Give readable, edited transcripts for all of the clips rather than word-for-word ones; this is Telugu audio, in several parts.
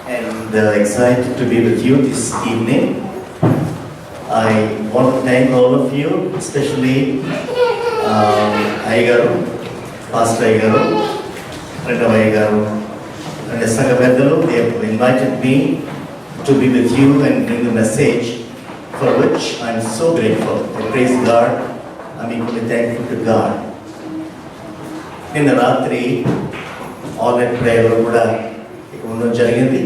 and excited to be with you this evening. I want to thank all of you, especially Aygaru, Pastor Aygaru, Rendav Aygaru, and Sangha Pedalu. They have invited me to be with you and bring the message, for which I am so grateful. I praise God. I am equally thankful to God. నిన్న రాత్రి ఆన్లైన్ ప్రేయర్లో కూడా ఇక్కడ ఉండడం జరిగింది.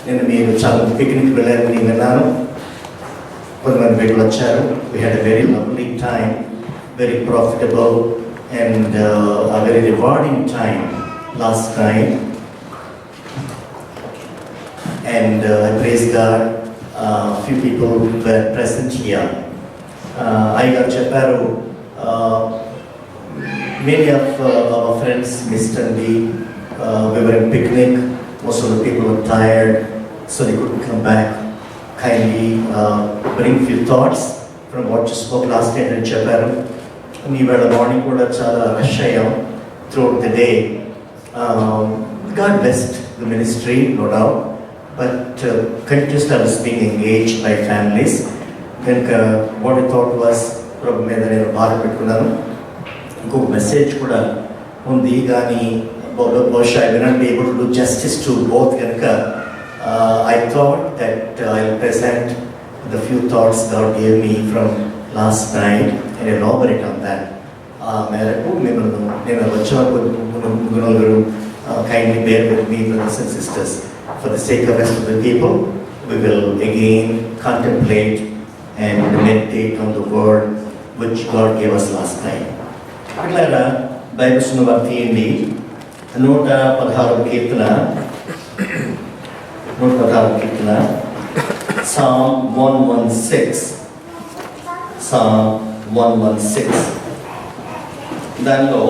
నేను మీరు చాలా పిక్నిక్ వెళ్ళారని విన్నాను. కొంతమంది వ్యక్తులు వచ్చారు. We had a very lovely time, very profitable and a very rewarding time last night. And I praise God. Few people were present here. Aygar చెప్పారు, many of our friends missed and we were in picnic. Most of the people were tired, so they couldn't come back. Kindly bring few thoughts from what you spoke last night in చెప్పారు. ఈవేళ మార్నింగ్ కూడా చాలా రష్ అయ్యాం throughout the day. God blessed the ministry, no doubt, but continuously I was being engaged by families. కనుక what I thought was ప్రభు మీద నేను బాధ పెట్టుకున్నాను. ఇంకొక మెసేజ్ కూడా ఉంది, కానీ బహుశా I will not be able to do justice to both. కనుక I thought that I'll present the few thoughts God gave me from last night and elaborate on that. మేరకు నేను వచ్చే వరకు kindly bear with me, brothers and sisters. For the sake of the rest of the people, we will again contemplate and meditate on the word which God gave us last night. అట్లాగా బైబిల్స్ నంబర్ తీయండి. 116 కీర్తన, 116 కీర్తన, Psalm 116, Psalm 116. దానిలో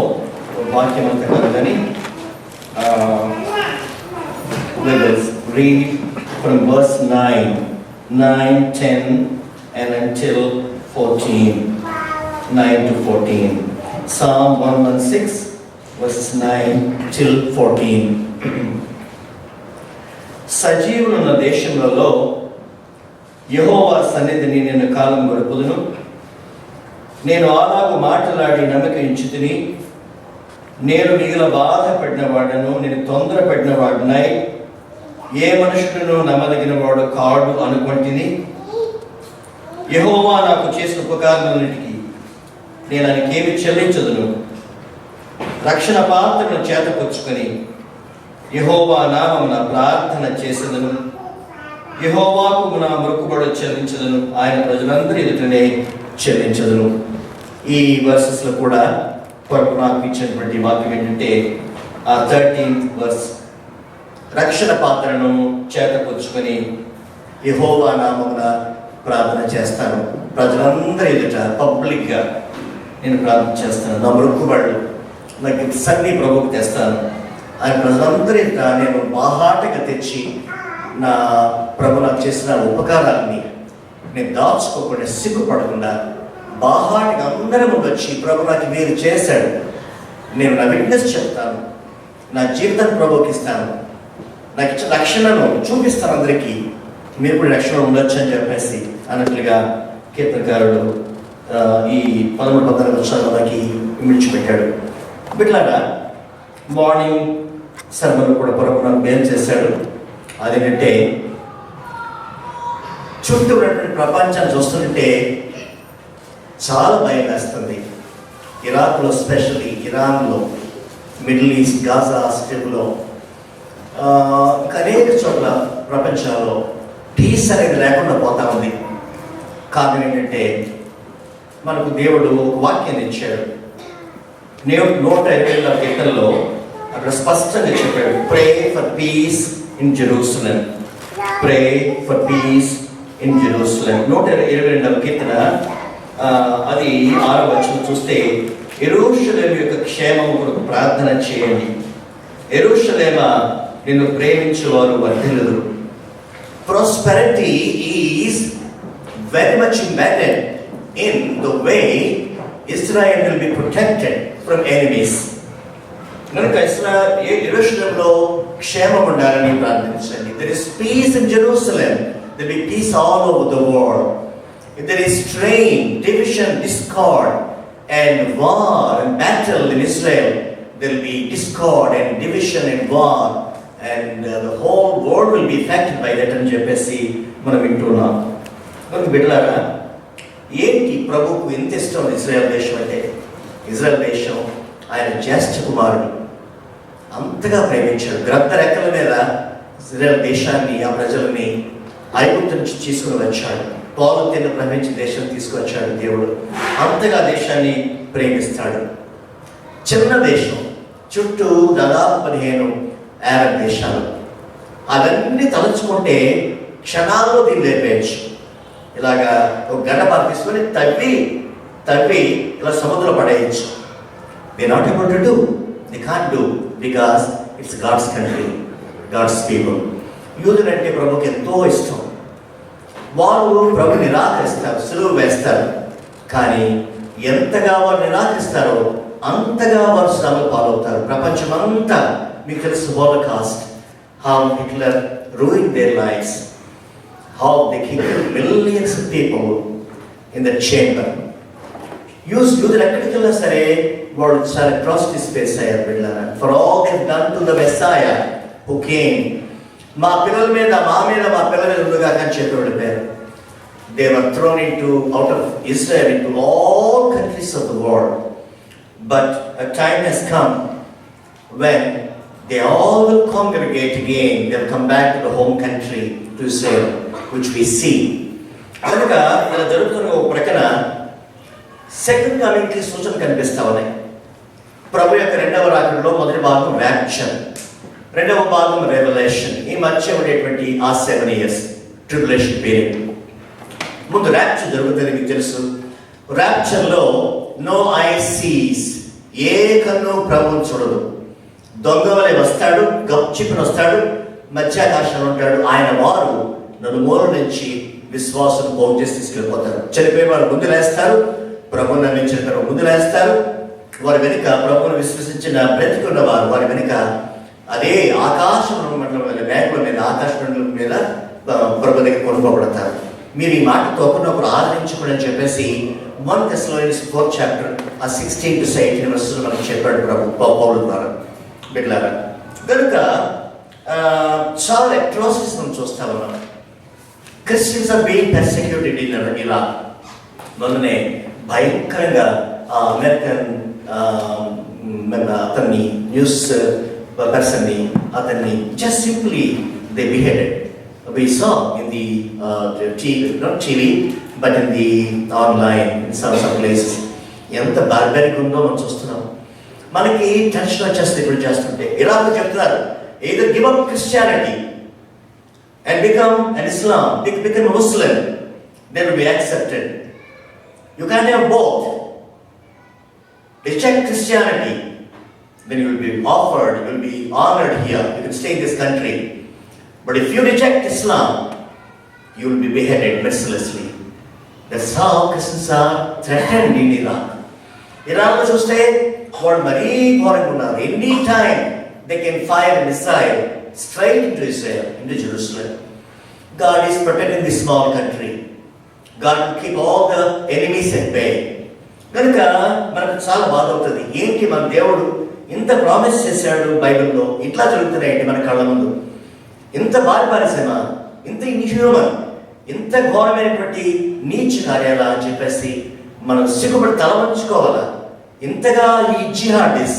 వాక్యం అంతా కాదు కానీ we will read from verse 9, 10 and until 14, 9 to 14. Psalm 116 verses 9 till 14. సజీవులున్న దేశములలో యెహోవా సన్నిధిని నేను కాలం గడుపుదును. నేను అలాగు మాట్లాడి నమ్మకించుతిని. నేను మిగిలిన బాధపడిన వాడను, నేను తొందరపడిన వాడినై ఏ మనుషులను నమ్మదగిన వాడు కాడు అనుకొంటిని. యెహోవా నాకు చేసిన ఉపకారములన్నిటికీ నేను ఆయనకేమి చెల్లించదును. రక్షణ పాత్రను చేతపుచ్చుకొని యెహోవా నామమున ప్రార్థన చేసేదను. యెహోవాకు నా మొక్కుబడులు చెల్లించదను, ఆయన ప్రజలందరి ఎదుటనే చెల్లించదను. ఈ వర్సెస్లో కూడా కొరకు నాకు ఇచ్చినటువంటి వాక్యం ఏంటంటే 13th verse, రక్షణ పాత్రను చేతపుచ్చుకొని యెహోవా నామమున ప్రార్థన చేస్తాను. ప్రజలందరి ఎదుట పబ్లిక్గా నేను ప్రార్థన చేస్తాను. నా మొక్కుబడులు, నా గిఫ్ట్స్ అన్నీ ప్రభువుకు తెస్తాను. ఆయన ప్రజలందరి ఎదుట నేను బాహాటగా తెచ్చి నా ప్రభు నాకు చేసిన ఉపకారాన్ని నేను దాచుకోకుండా సిగ్గుపడకుండా బాహాటగా అందరం వచ్చి ప్రభు నాకు మీరు చేశాడు, నేను నా విట్నెస్ చెప్తాను, నా జీవితాన్ని ప్రభువుకి ఇస్తాను, నాకు ఇచ్చిన రక్షణను చూపిస్తాను అందరికీ, మీరు కూడా రక్షణ ఉండొచ్చు అని చెప్పేసి అన్నట్లుగా కీర్తనకారుడు ఈ 13-14 వర్షాలు మనకి విడిచిపెట్టాడు. బిడ్డలారా, మార్నింగ్ సర్మను కూడా ప్రభు నాకు బేర్ చేశాడు. అదేంటంటే చుట్టూ ఉన్నటువంటి ప్రపంచాన్ని చూస్తుంటే చాలా భయం వేస్తుంది. ఇరాక్లో, స్పెషల్లీ ఇరాన్లో, మిడిల్ ఈస్ట్, గాజా స్ట్రిప్లో, అనేక చోట్ల ప్రపంచాల్లో పీస్ అనేది లేకుండా పోతా ఉంది. కారణం ఏంటంటే మనకు దేవుడు ఒక వాక్యాన్ని ఇచ్చాడు. 122వ కీర్తనలో అక్కడ స్పష్టంగా చెప్పాడు, pray for peace in Jerusalem, pray for peace in Jerusalem. 122వ కీర్తన అది 6వ వచనం చూస్తే, యెరూషలేము యొక్క క్షేమం కొరకు ప్రార్థన చేయండి. యెరూషలేమా, నిన్ను ప్రేమించేవారు వర్ధిల్లుదురు. Prosperity is very much embedded in the way Israel will be protected from enemies. కనుక యెరూషలేములో క్షేమం ఉండాలని ప్రార్థించండి. There is peace in Jerusalem. There will be peace all over the world. If there is strain, division, discord and war and battle in Israel, there will be discord and division and war, and the whole world will be affected by that అని చెప్పేసి మనం వింటున్నాం. కనుక బిడ్డలారా, ఏంటి ప్రభువుకు ఎంత ఇష్టం ఇజ్రాయెల్ దేశం అంటే? ఇజ్రాయెల్ దేశం ఆయన జ్యేష్ఠ కుమారుడు, అంతగా ప్రేమించాడు. గ్రద్ద రెక్కల మీద ఇజ్రాయెల్ దేశాన్ని, ఆ ప్రజలని ఐగుప్తు నుంచి తీసుకుని వచ్చాడు. పాలు తిన్న ప్రవహించిన దేశం తీసుకువచ్చాడు దేవుడు. అంతగా దేశాన్ని ప్రేమిస్తాడు. చిన్న దేశం, చుట్టూ దాదాపు 15 అరబ్ దేశాలు. అవన్నీ తలుచుకుంటే క్షణాల్లో దీన్ని లేపేయచ్చు. ఇలాగా ఒక గడ్డ తీసుకొని తవ్వి ఇలా సముద్రంలో పడేయచ్చు. They not able to do, they can't do, because it's God's country, God's people. యూదులంటే ప్రభుకి ఎంతో ఇష్టం. వారు ప్రభు నిరాకరిస్తారు, సులువు వేస్తారు. కానీ ఎంతగా వారు నిరాకరిస్తారో అంతగా వారు శ్రమలు పాలవుతారు. ప్రపంచమంతా మీకు తెలుసు, Holocaust, how Hitler ruined there lifes, how they killed millions of people in the chamber. యూదులు ఎక్కడికి వెళ్ళినా సరే వాళ్ళు చాలా అట్రాసిటీస్ ఫేస్ అయ్యారు. బిడ్డలారా, for all they done to the మెస్సాయా who came, మా పిల్లల మీద మా పిల్లల మీద ఉందిగా అని చెప్పి వెళ్ళిపోయారు. They were throne out of Israel into all countries of the world. But a time has come when they all will congregate again. They will come back to the home country, to Israel, which we see. కనుక ఇలా జరుగుతున్న ఒక ప్రక్కన సెకండ్ కమింగ్కి సూచన కనిపిస్తా ఉన్నాయి. ప్రభు యొక్క రెండవ రాకడలో మొదటి భాగం ర్యాప్చర్, రెండవ భాగం రెవల్యూషన్. ఈ మధ్య ఉండేటువంటి ఆ 7 years ట్రిబులేషన్ పీరియడ్. ముందు ర్యాప్చర్ జరుగుతుంది, మీకు తెలుసు. ర్యాప్చర్లో నో ఐ సీస్, ఏ కన్ను ప్రభువుని చూడదు. దొంగ వలె వస్తాడు, గప్చిప్పున వస్తాడు, మధ్యాకాశంలో ఉంటాడు. ఆయన వారు నలుమూల నుంచి విశ్వాసం పోగు చేసి తీసుకెళ్ళిపోతారు. చనిపోయే వారు ముందు లేస్తారు, ప్రభువుని నమ్మించిన వారు ముందు లేస్తారు. వారి వెనుక ప్రభువుని విశ్వసించిన బ్రతికున్న వారు వారి వెనుక అదే ఆకాశ మండలం మీద, మేఘల మీద, ఆకాశ మండలం మీద ప్రభు దగ్గర కొనుక్కోబడతారు. మీరు ఈ మాట తోకున్నప్పుడు ఆదరించుకోండి అని చెప్పేసి 1 Thessalonians 4th chapter 16 to 18 verses మనకు చెప్పాడు ప్రభు పౌలు ద్వారా. బిడ్డలారా, కనుక చాలా అట్రాసిటీస్ మనం చూస్తా ఉన్నాం. Christians are being persecuted in Iraq. మొన్ననే భయంకరంగా ఆ అమెరికన్ అతన్ని న్యూస్ పర్సన్ని అతన్ని just simply they beheaded. We saw in the not TV, but in the online, in some places. ఎంత బార్బరిక్ ఉందో మనం చూస్తున్నాం. మనకి టెన్షన్ వచ్చేస్తుంది ఇప్పుడు చేస్తుంటే. ఇరాక్ చెప్తున్నారు, either give up Christianity and become an Islam, become a Muslim, then will be accepted. You can't have both. Reject Christianity, then you will be offered, you will be honored here, you can stay in this country. But if you reject Islam, you will be beheaded mercilessly. That's how Christians are threatened in Iraq. Iraq చూస్తే వాళ్ళు మరీ ఘోరంగా ఉన్నారు. Any time they can fire a missile straight into Israel, into Jerusalem. God is protecting this small country. God will keep all the enemies at bay. కనుక మనకు చాలా బాధ అవుతుంది. ఏంటి మన దేవుడు ఇంత ప్రామిస్ చేశాడు బైబిల్లో, ఇట్లా జరుగుతున్నాయండి మన కళ్ళ ముందు. ఇంత బార్బారిజమా, ఇంత ఇన్హ్యూమన్, ఇంత ఘోరమైనటువంటి నీచ కార్యాలా అని చెప్పేసి మనం సిగ్గుపడి తలవంచుకోవాలా? ఇంతగా ఈ జిహాడిస్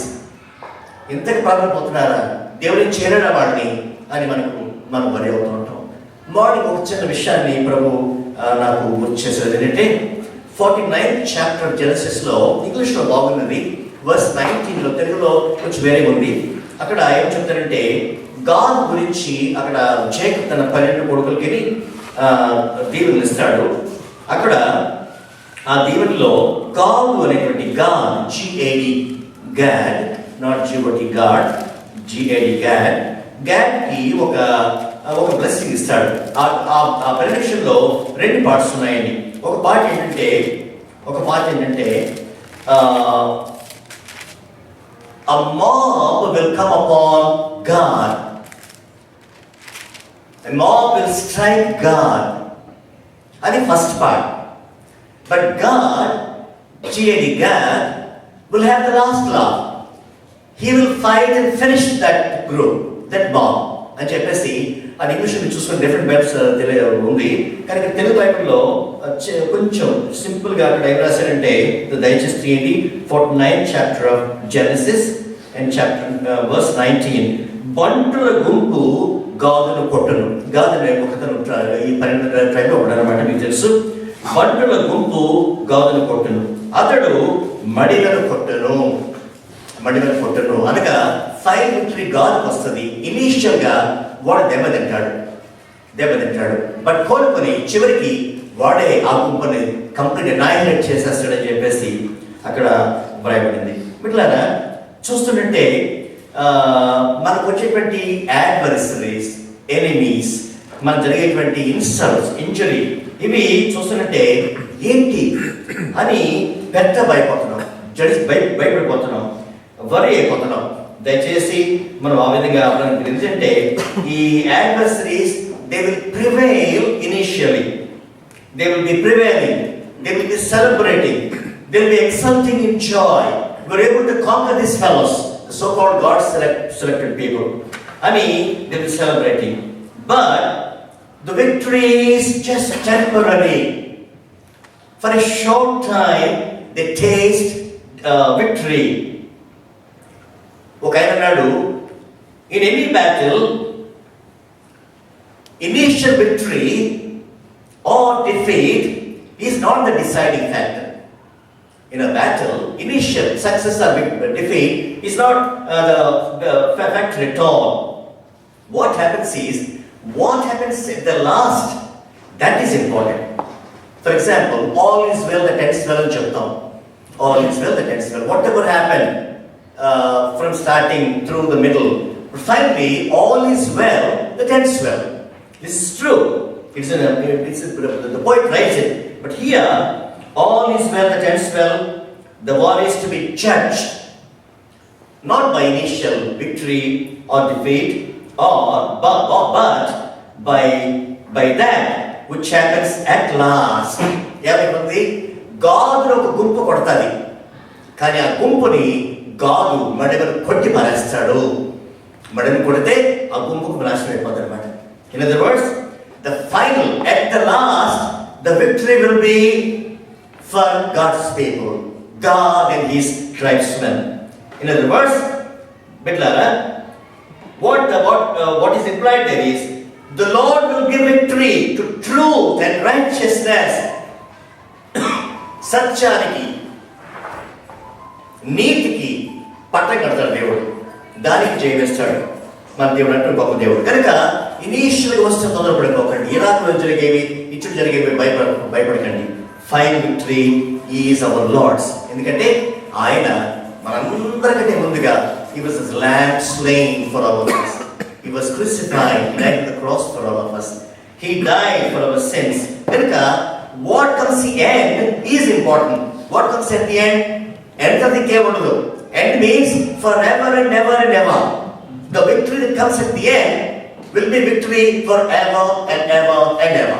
ఇంతగా ప్రారంభమవుతున్నారా? దేవుడిని చేరడా వాడిని అని మనం వరి అవుతూ ఉంటాం. మార్నింగ్ ఒక చిన్న విషయాన్ని ప్రభు నాకు గుర్తు చేసేది ఏంటంటే 49th chapter జెనసిస్లో, ఇంగ్లీష్లో బాగున్నది, verse 19లో, తెలుగులో కొంచెం వేరే ఉంది. అక్కడ ఏం చెప్తారంటే గాడ్ గురించి అక్కడ జేకబ్ తన 12 కొడుకులకి దీవెనలు ఇస్తాడు. అక్కడ ఆ దీవెనలో గాడ్ అనేటువంటి Gad, GAD, Gad, not GOD, Gad, GAD, Gad, గాడ్కి ఒక బ్లెస్సింగ్ ఇస్తాడు. ఆ బెనిఫిషన్లో 2 పార్ట్స్ ఉన్నాయండి. ఒక పార్ట్ ఏంటంటే a mob will come upon God. A mob will strike God. అది first part. But God, God will have the last laugh. He will fight and finish that group, that mob అని చెప్పేసి అది ఇంగ్లీష్ చూసుకుని డిఫరెంట్ వెబ్స్ ఉంది. కానీ తెలుగు బైబిల్లో కొంచెం సింపుల్గా అక్కడ ఏం రాశారంటే, దయచేసి తీయండి 49th chapter of Genesis and verse 19. బంటుల గుంపు గాదును కొట్టును. గాదును ఒకతను ఈ 12 ట్రైబ్లో ఉన్నారన్నమాట, మీకు తెలుసు. బంటుల గుంపు గాదును కొట్టును, అతడు మడిలను కొట్టును అనగా ఫైర్ విక్టరీ గాదుకు వస్తుంది. ఇనీషియల్ గా వాడు దెబ్బతింటాడు. బట్ కోలుకొని చివరికి వాడే ఆ గుంపుని కంప్లీట్ అనాయిలేట్ చేసేస్తాడని చెప్పేసి అక్కడ వ్రాయబడింది. మిట్లారా చూస్తుంటే మనకు వచ్చేటువంటి యాడ్వర్సరీస్, ఎనిమీస్, మనకు జరిగేటువంటి ఇన్సల్ట్స్, ఇంజరీ, ఇవి చూస్తుంటే ఏంటి అని పెద్ద భయపడిపోతున్నాం, వరి అయిపోతున్నాం. దయచేసి మనం ఆ విధంగా ఎందుకంటే ఈ యాడ్వర్సరీస్ they will prevail initially, they will be prevailing, they will be celebrating, they will be exulting in joy. We are able to conquer these fellows, the so-called God selected people, and they will be celebrating. But the victory is just temporary. For a short time they taste victory. ఒక ఆయన అన్నాడు, in any battle initial victory or defeat is not the deciding factor. In a battle, initial success or defeat is not the factor at all. What happens at the last, that is important. For example, all is well that ends well in Chaptam. All is well that ends well. Whatever happened from starting through the middle, but finally all is well that ends well. This is true. The poet writes it. But here, all is well that ends well. The war is to be judged not by initial victory or defeat, but by that which happens at last. ఏమైంది? గాదును ఒక గుంపు కొడతాది, కానీ ఆ గుంపుని గాదు మడగను కొట్టి పారేస్తాడు. మడగను కొడితే ఆ గుంపుకు నాశనం అయిపోతుంది అన్నమాట. In other words, the final, at the last, the victory will be for God's people, God and His tribesmen. In other words, what is implied there is, the Lord will give victory to truth and righteousness, సత్యానికి, నీతికి పట్టం కడతాడు దేవుడు, దానికి జయమిస్తాడు మన దేవుడు అంటే గొప్ప దేవుడు. కనుక ఇనీషియల్గా వస్తే తొందరపడిపోకండి. ఇరాక్లో జరిగేవి, ఇచ్చుడు జరిగేవి భయపడకండి. Final victory is our lord's. ఎందుకంటే ఆయన మనందరికంటే ముందుగా he was a lamb slain for all of us. He was crucified, he died on the cross for all of us. He died for our sins. కనుక what comes the end is important. What comes at the end? End of the game ఉండదు. End means forever and ever and ever. The victory that comes at the end will be victory forever and ever and ever.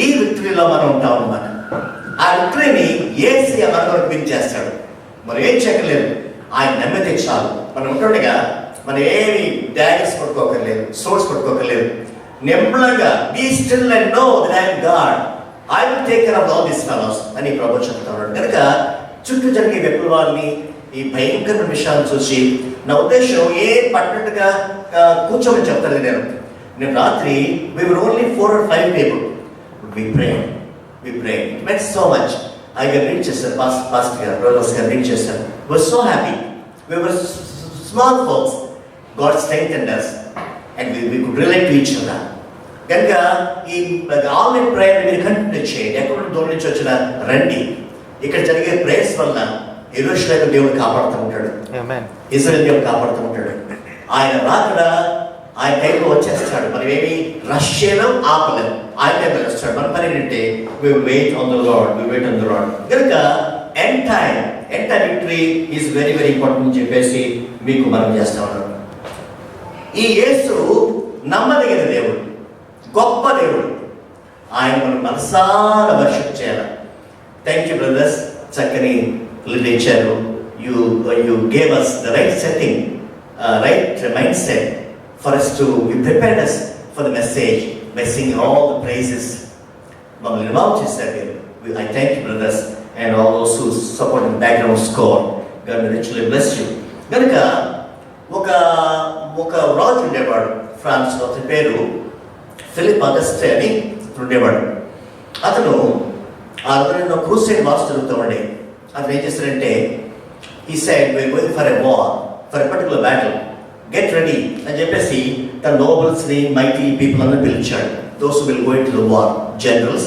ఈ విక్టరీలో మనం ఉంటాం అన్నమాట. ఆ విక్టరీని యేసయ్య మనకు విన్ చేస్తాడు. మనం ఏం చేయలేదు, ఆయన నమ్మితే చాలు. మనం ఉంటుండగా మనం ఏమి డాగర్స్ పట్టుకోకర్లేదు, సోర్స్ పట్టుకోకర్లేదు. నెమ్మదిగా be still and know that I am God, I will take care of all these fellows అని ప్రభు చెప్తా ఉన్నాడు. కనుక చుట్టూ జరిగే విప్లవాల్ని, ఈ భయంకర విషయాలు చూసి నా ఉద్దేశం ఏం పట్టినట్టుగా కూర్చోమని చెప్తాను. నేను రాత్రి we were only 4 or 5 people. We prayed. It meant so much. I got read చేశాను, పాస్టర్ గారు, బ్రదర్స్ గారు read చేశాను. We were so happy. We were small folks. God strengthened us and we could relate to each other. కనుక ఈ ఆన్లైన్ ప్రేయర్ మీరు కంటిన్యూ చేయండి. ఎక్కడ దూరం నుంచి వచ్చిన రండి. ఇక్కడ జరిగే ప్రేయర్స్ వల్ల యెరూషలేము దేవుడు కాపాడుతూ ఉంటాడు, ఇజ్రాయెల్ దేవుడు కాపాడుతూ ఉంటాడు. ఆయన రాకడ ఆయన టైంలో వచ్చేస్తాడు. మనం ఏమి రష్ చేయడం ఆపలేం, ఆయన టైంలో వస్తాడు. మన పని ఏంటంటే we wait on the Lord. కనుక end time victory victory is very very important అని చెప్పేసి మీకు మనం చేస్తా ఉన్నాను. ఈ యేసు నమ్మదగిన దేవుడు, గొప్ప దేవుడు. ఆయన మనం మనసారా వర్షిప్ చేయాలి. థ్యాంక్ యూ బ్రదర్స్, చక్కని ఇచ్చారు. You gave us the right setting, right mindset for us to prepared us for the message by singing all the praises. మమ్మల్ని ఇన్వాల్వ్ చేశారు మీరు. I thank you brothers and all those who support in the background score. God will richly bless you. కనుక ఒక రాజు ఉండేవాడు ఫ్రాన్స్లో. అతని పేరు ఫిలిప్ అగస్టే అని ఉండేవాడు. అతను ఆ రోజున క్రూసైడ్ వార్స్ జరుగుతామండి. అతను ఏం చేస్తాడంటే ఈ side we're going for a war, for a particular battle, get ready అని చెప్పేసి తన నోబల్స్ని, మైటీ పీపుల్ అందరూ పిలిచాడు. Those who will go into the war, generals,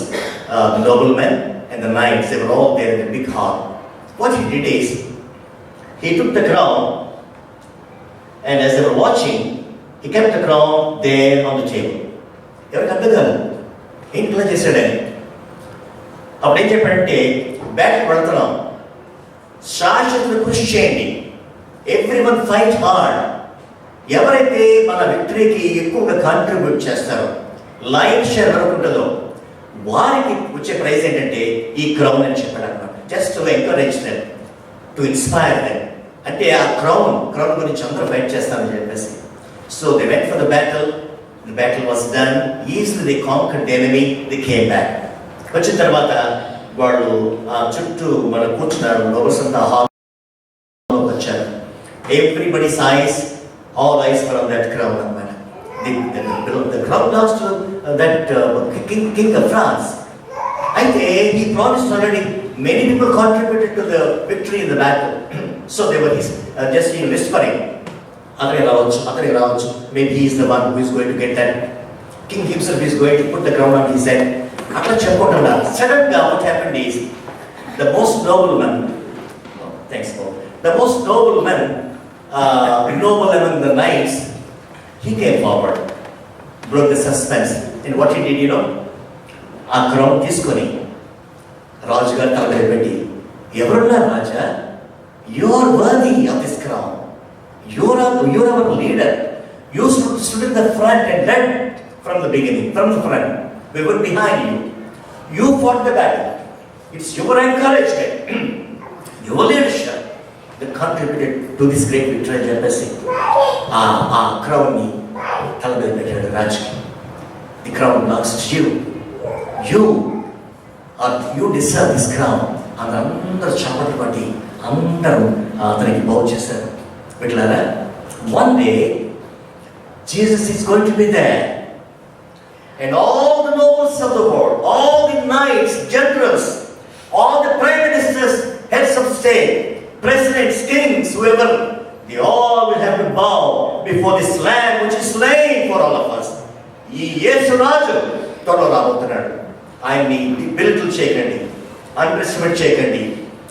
the noblemen and the knights, they were all there in a big hall. What he did is, he took the crown, and as they were watching, he kept the crown there on the table. ఎవరికి అర్థం కాదు ఇంట్లో చేశాడని. అప్పుడు ఏం చెప్పాడంటే, బ్యాటిల్ పడుతున్నాం, శాశ్వత కృషి చేయండి, ఎవ్రీవన్ ఫైట్ హార్డ్. ఎవరైతే మన విక్టరీకి ఎక్కువగా కాంట్రిబ్యూట్ చేస్తారో, లైన్ షేర్ వరకు ఉంటుందో, వారికి వచ్చే ప్రైజ్ ఏంటంటే ఈ క్రౌన్ అని చెప్పాడు అనమాట. Just to encourage them, to inspire them. అంటే ఆ క్రౌన్ గురించి అందరూ ఫైట్ చేస్తారని చెప్పేసి. So they went for the battle was done, easily they conquered the enemy, they came back. వచ్చిన తర్వాత వాళ్ళు చుట్టూ మన కూర్చున్నారు, నోబల్స్ అంతా హాల్ వచ్చారు. Everybody's ice, all ice for that crown అన్నమాట. The crown belongs to that king of France. అయితే he promised already. Many people contributed to the victory in the battle. So they were just whispering. Atare raవచ్చు. Maybe he is the one who is going to get that. King himself is going to put the crown on his head. Atla చెప్పుకుంటున్నా. Suddenly what happened is the most nobleman. Thanks Paul. The most nobleman, noble among the knights, he came forward, broke the suspense, and what he did, ఆ క్రౌన్ తీసుకొని రాజుగారి తల మీద పెట్టి, ఎవరున్నా రాజా, you are worthy of this crown, you're our leader, you stood in the front and led from the beginning, from the front, we were behind you, you fought the battle, it's your encouragement, your leadership that contributed to this great victory అని చెప్పేసి ఆ క్రౌన్ని తల మీద పెట్టాడు రాజుకి. The crown belongs to you you deserve this crown. అందరూ చప్పట్లు పట్టి అందరూ అతనికి బౌ చేశారు. పెట్టారా, one day Jesus is going to be there and all the nobles of the world, all the knights, generals, all the prime ministers, heads of state, presidents, kings, whoever, they all will have to bow before this lamb which is slain for all of us. ఈ యేసు రాజు త్వరలో రాబోతున్నాడు. ఆయన్ని బిల్టులు చేయకండి, అండర్ఎస్టిమేట్ చేయకండి.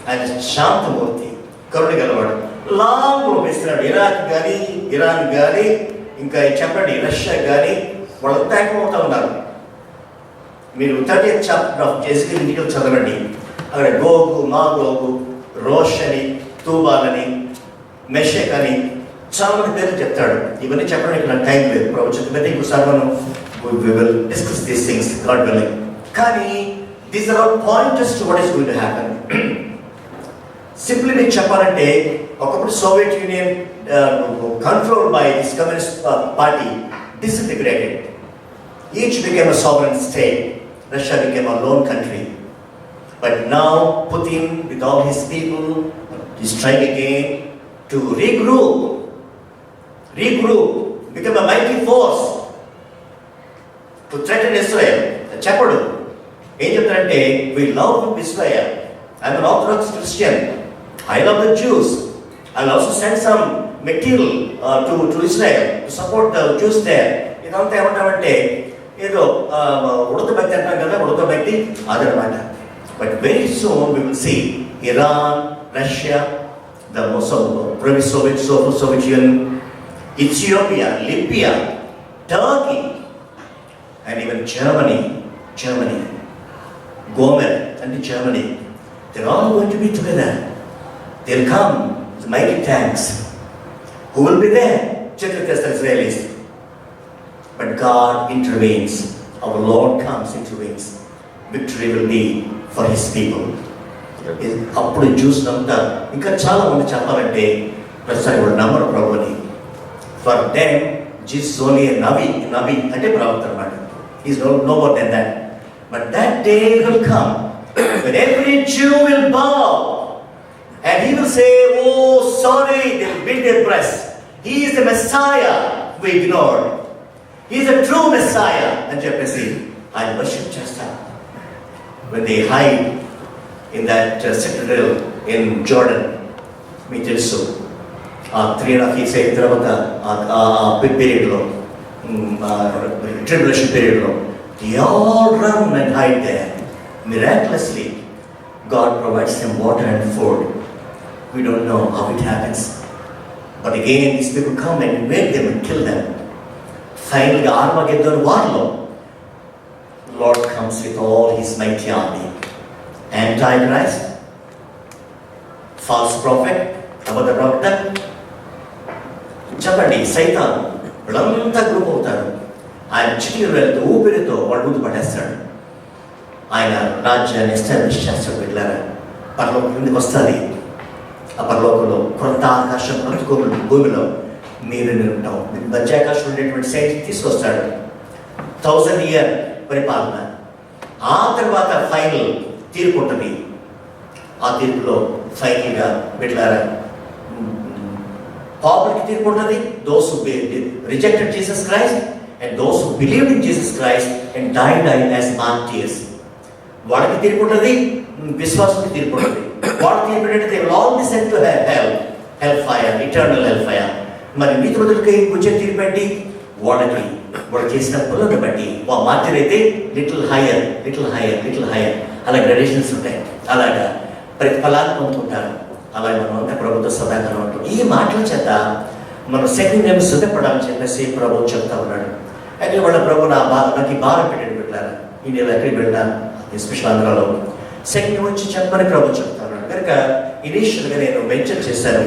ఆయన శాంతమూర్తి, కరుణ గలవాడు. లాంగ్ పంపిస్తున్నాడు. ఇరాక్ కానీ, ఇరాన్ కానీ, ఇంకా చెప్పండి రష్యా కానీ, వాళ్ళంతా ఏకమవుతా ఉన్నారు. మీరు 30th చాప్టర్ ఆఫ్ ఎజికియల్ ఇంటికి చదవండి. అక్కడ గోగు, మాగోగు, రోష్ అని, తూబాల్ అని, మెషెక్ అని చాలా మంది పేర్లు చెప్తాడు. ఇవన్నీ చెప్పడానికి నాకు టైం లేదు. ప్రవచన ఇంకోసారి మనం we will discuss these things, God willing. కానీ these are all pointers to what is going to happen. Simply మీకు చెప్పాలంటే, ఒకప్పుడు Soviet union controlled by this communist party disintegrated. Each became a sovereign state. Russia became a lone country. But now Putin with all his people is trying again to regroup, become a mighty force to threaten Israel. చెప్పడు ఏం చెప్తారంటే, we love Israel. I'm an Orthodox Christian. I love the Jews. I'll also send some material to Israel to support the Jews there. ఇదంతా ఏమంటామంటే ఏదో ఉడకబెట్టి అంటాం కదా, ఉడకబెట్టి అదనమాట. But very soon we will see Iran, Russia, the Soviet Union, Ethiopia, Libya, Turkey, and even Germany, Gomer and Germany. They're all going to be together. They'll come, the mighty tanks. Who will be there? Check with the Israelis. But God intervenes. Our Lord comes, intervenes. Victory will be for His people. అప్పుడు చూసినంత ఇంకా చాలా మంది చెప్పాలంటే ప్రస్తుతానికి వాళ్ళు నమ్మరు ప్రభుని. ఫర్ దెమ్ జీసస్ ఓన్లీ నబీ అంటే ప్రవక్త అన్నమాట. Is no more than that. But that day will come when every Jew will bow and he will say, oh sorry, they will beat their breast. He is the Messiah we ignored. He is a true Messiah అని చెప్పేసి ఆయన వర్షిప్ చేస్తారు. When they hide in that citadel in Jordan, మీకు తెలుసు ఆ 3.5 years అయిన తర్వాత ఆ బిగ్ పీరియడ్లో ట్రిబులేషన్ పీరియడ్లో they all run and hide there. Miraculously God provides them water and food. We don't know how it happens, but again these people come and make them and kill them. Finally Armageddon warlo Lord comes with all His mighty army. Antichrist, false prophet, అబద్ధ ప్రవక్త, చెప్పండి సైతాన్, వీళ్ళంతా గ్రూప్ అవుతారు. ఆయన చిటికలు వెళ్తూ ఊపిరితో వాళ్ళు ముందు పట్టేస్తాడు. ఆయన రాజ్యాన్ని ఎస్టాబ్లిష్ చేస్తాడు. వెళ్ళారా పరలోకం కిందకి వస్తుంది. ఆ పరలోకంలో క్రొత్త ఆకాశం బ్రతుకోలు భూమిలో మీరు ఉంటాం. మధ్యాకాశం ఉండేటువంటి సైన్స్ తీసుకొస్తాడు. 1000 year పరిపాలన. ఆ తర్వాత ఫైనల్ తీర్పు ఉంటుంది. ఆ తీర్పులో ఫైనల్గా వెళ్ళారా పాపులకి తీర్పు ఉంటుంది. Those who rejected Jesus Christ and those who believed in Jesus Christ and died as martyrs. వాళ్ళకి తీర్పు ఉంటుంది, విశ్వాసానికి తీర్పు ఉంటుంది. వాళ్ళ తీర్పు ఏంటంటే they will all be sent to hellfire, eternal hellfire. మరి నీతిమంతులకి వచ్చే తీర్పు ఏంటి? వాళ్ళు చేసిన పనులను బట్టి మార్టిర్ అయితే లిటిల్ హైయర్ అలా గ్రాడ్యుయేషన్స్ ఉంటాయి. అలాగా ప్రతిఫలాన్ని పొందుకుంటారు. అలాగే మనం అంతా ప్రభుత్వ సదాకాలం ఉంటాం. ఈ మాటల చేత మనం సెకండ్ టైం సిద్ధపడాలని చెప్పేసి ప్రభు చెప్తా ఉన్నాడు. అయితే వాళ్ళ ప్రభు నాకు భారం పెట్టాడు. పెట్టారు ఈ నెల ఎక్కడికి వెళ్ళాను, ఎస్పెషల్ ఆంధ్రాలో. సెకండ్ వచ్చి చెప్పని ప్రభు చెప్తా ఉన్నాడు. కనుక ఇనీషియల్గా నేను వెంచర్ చేశాను.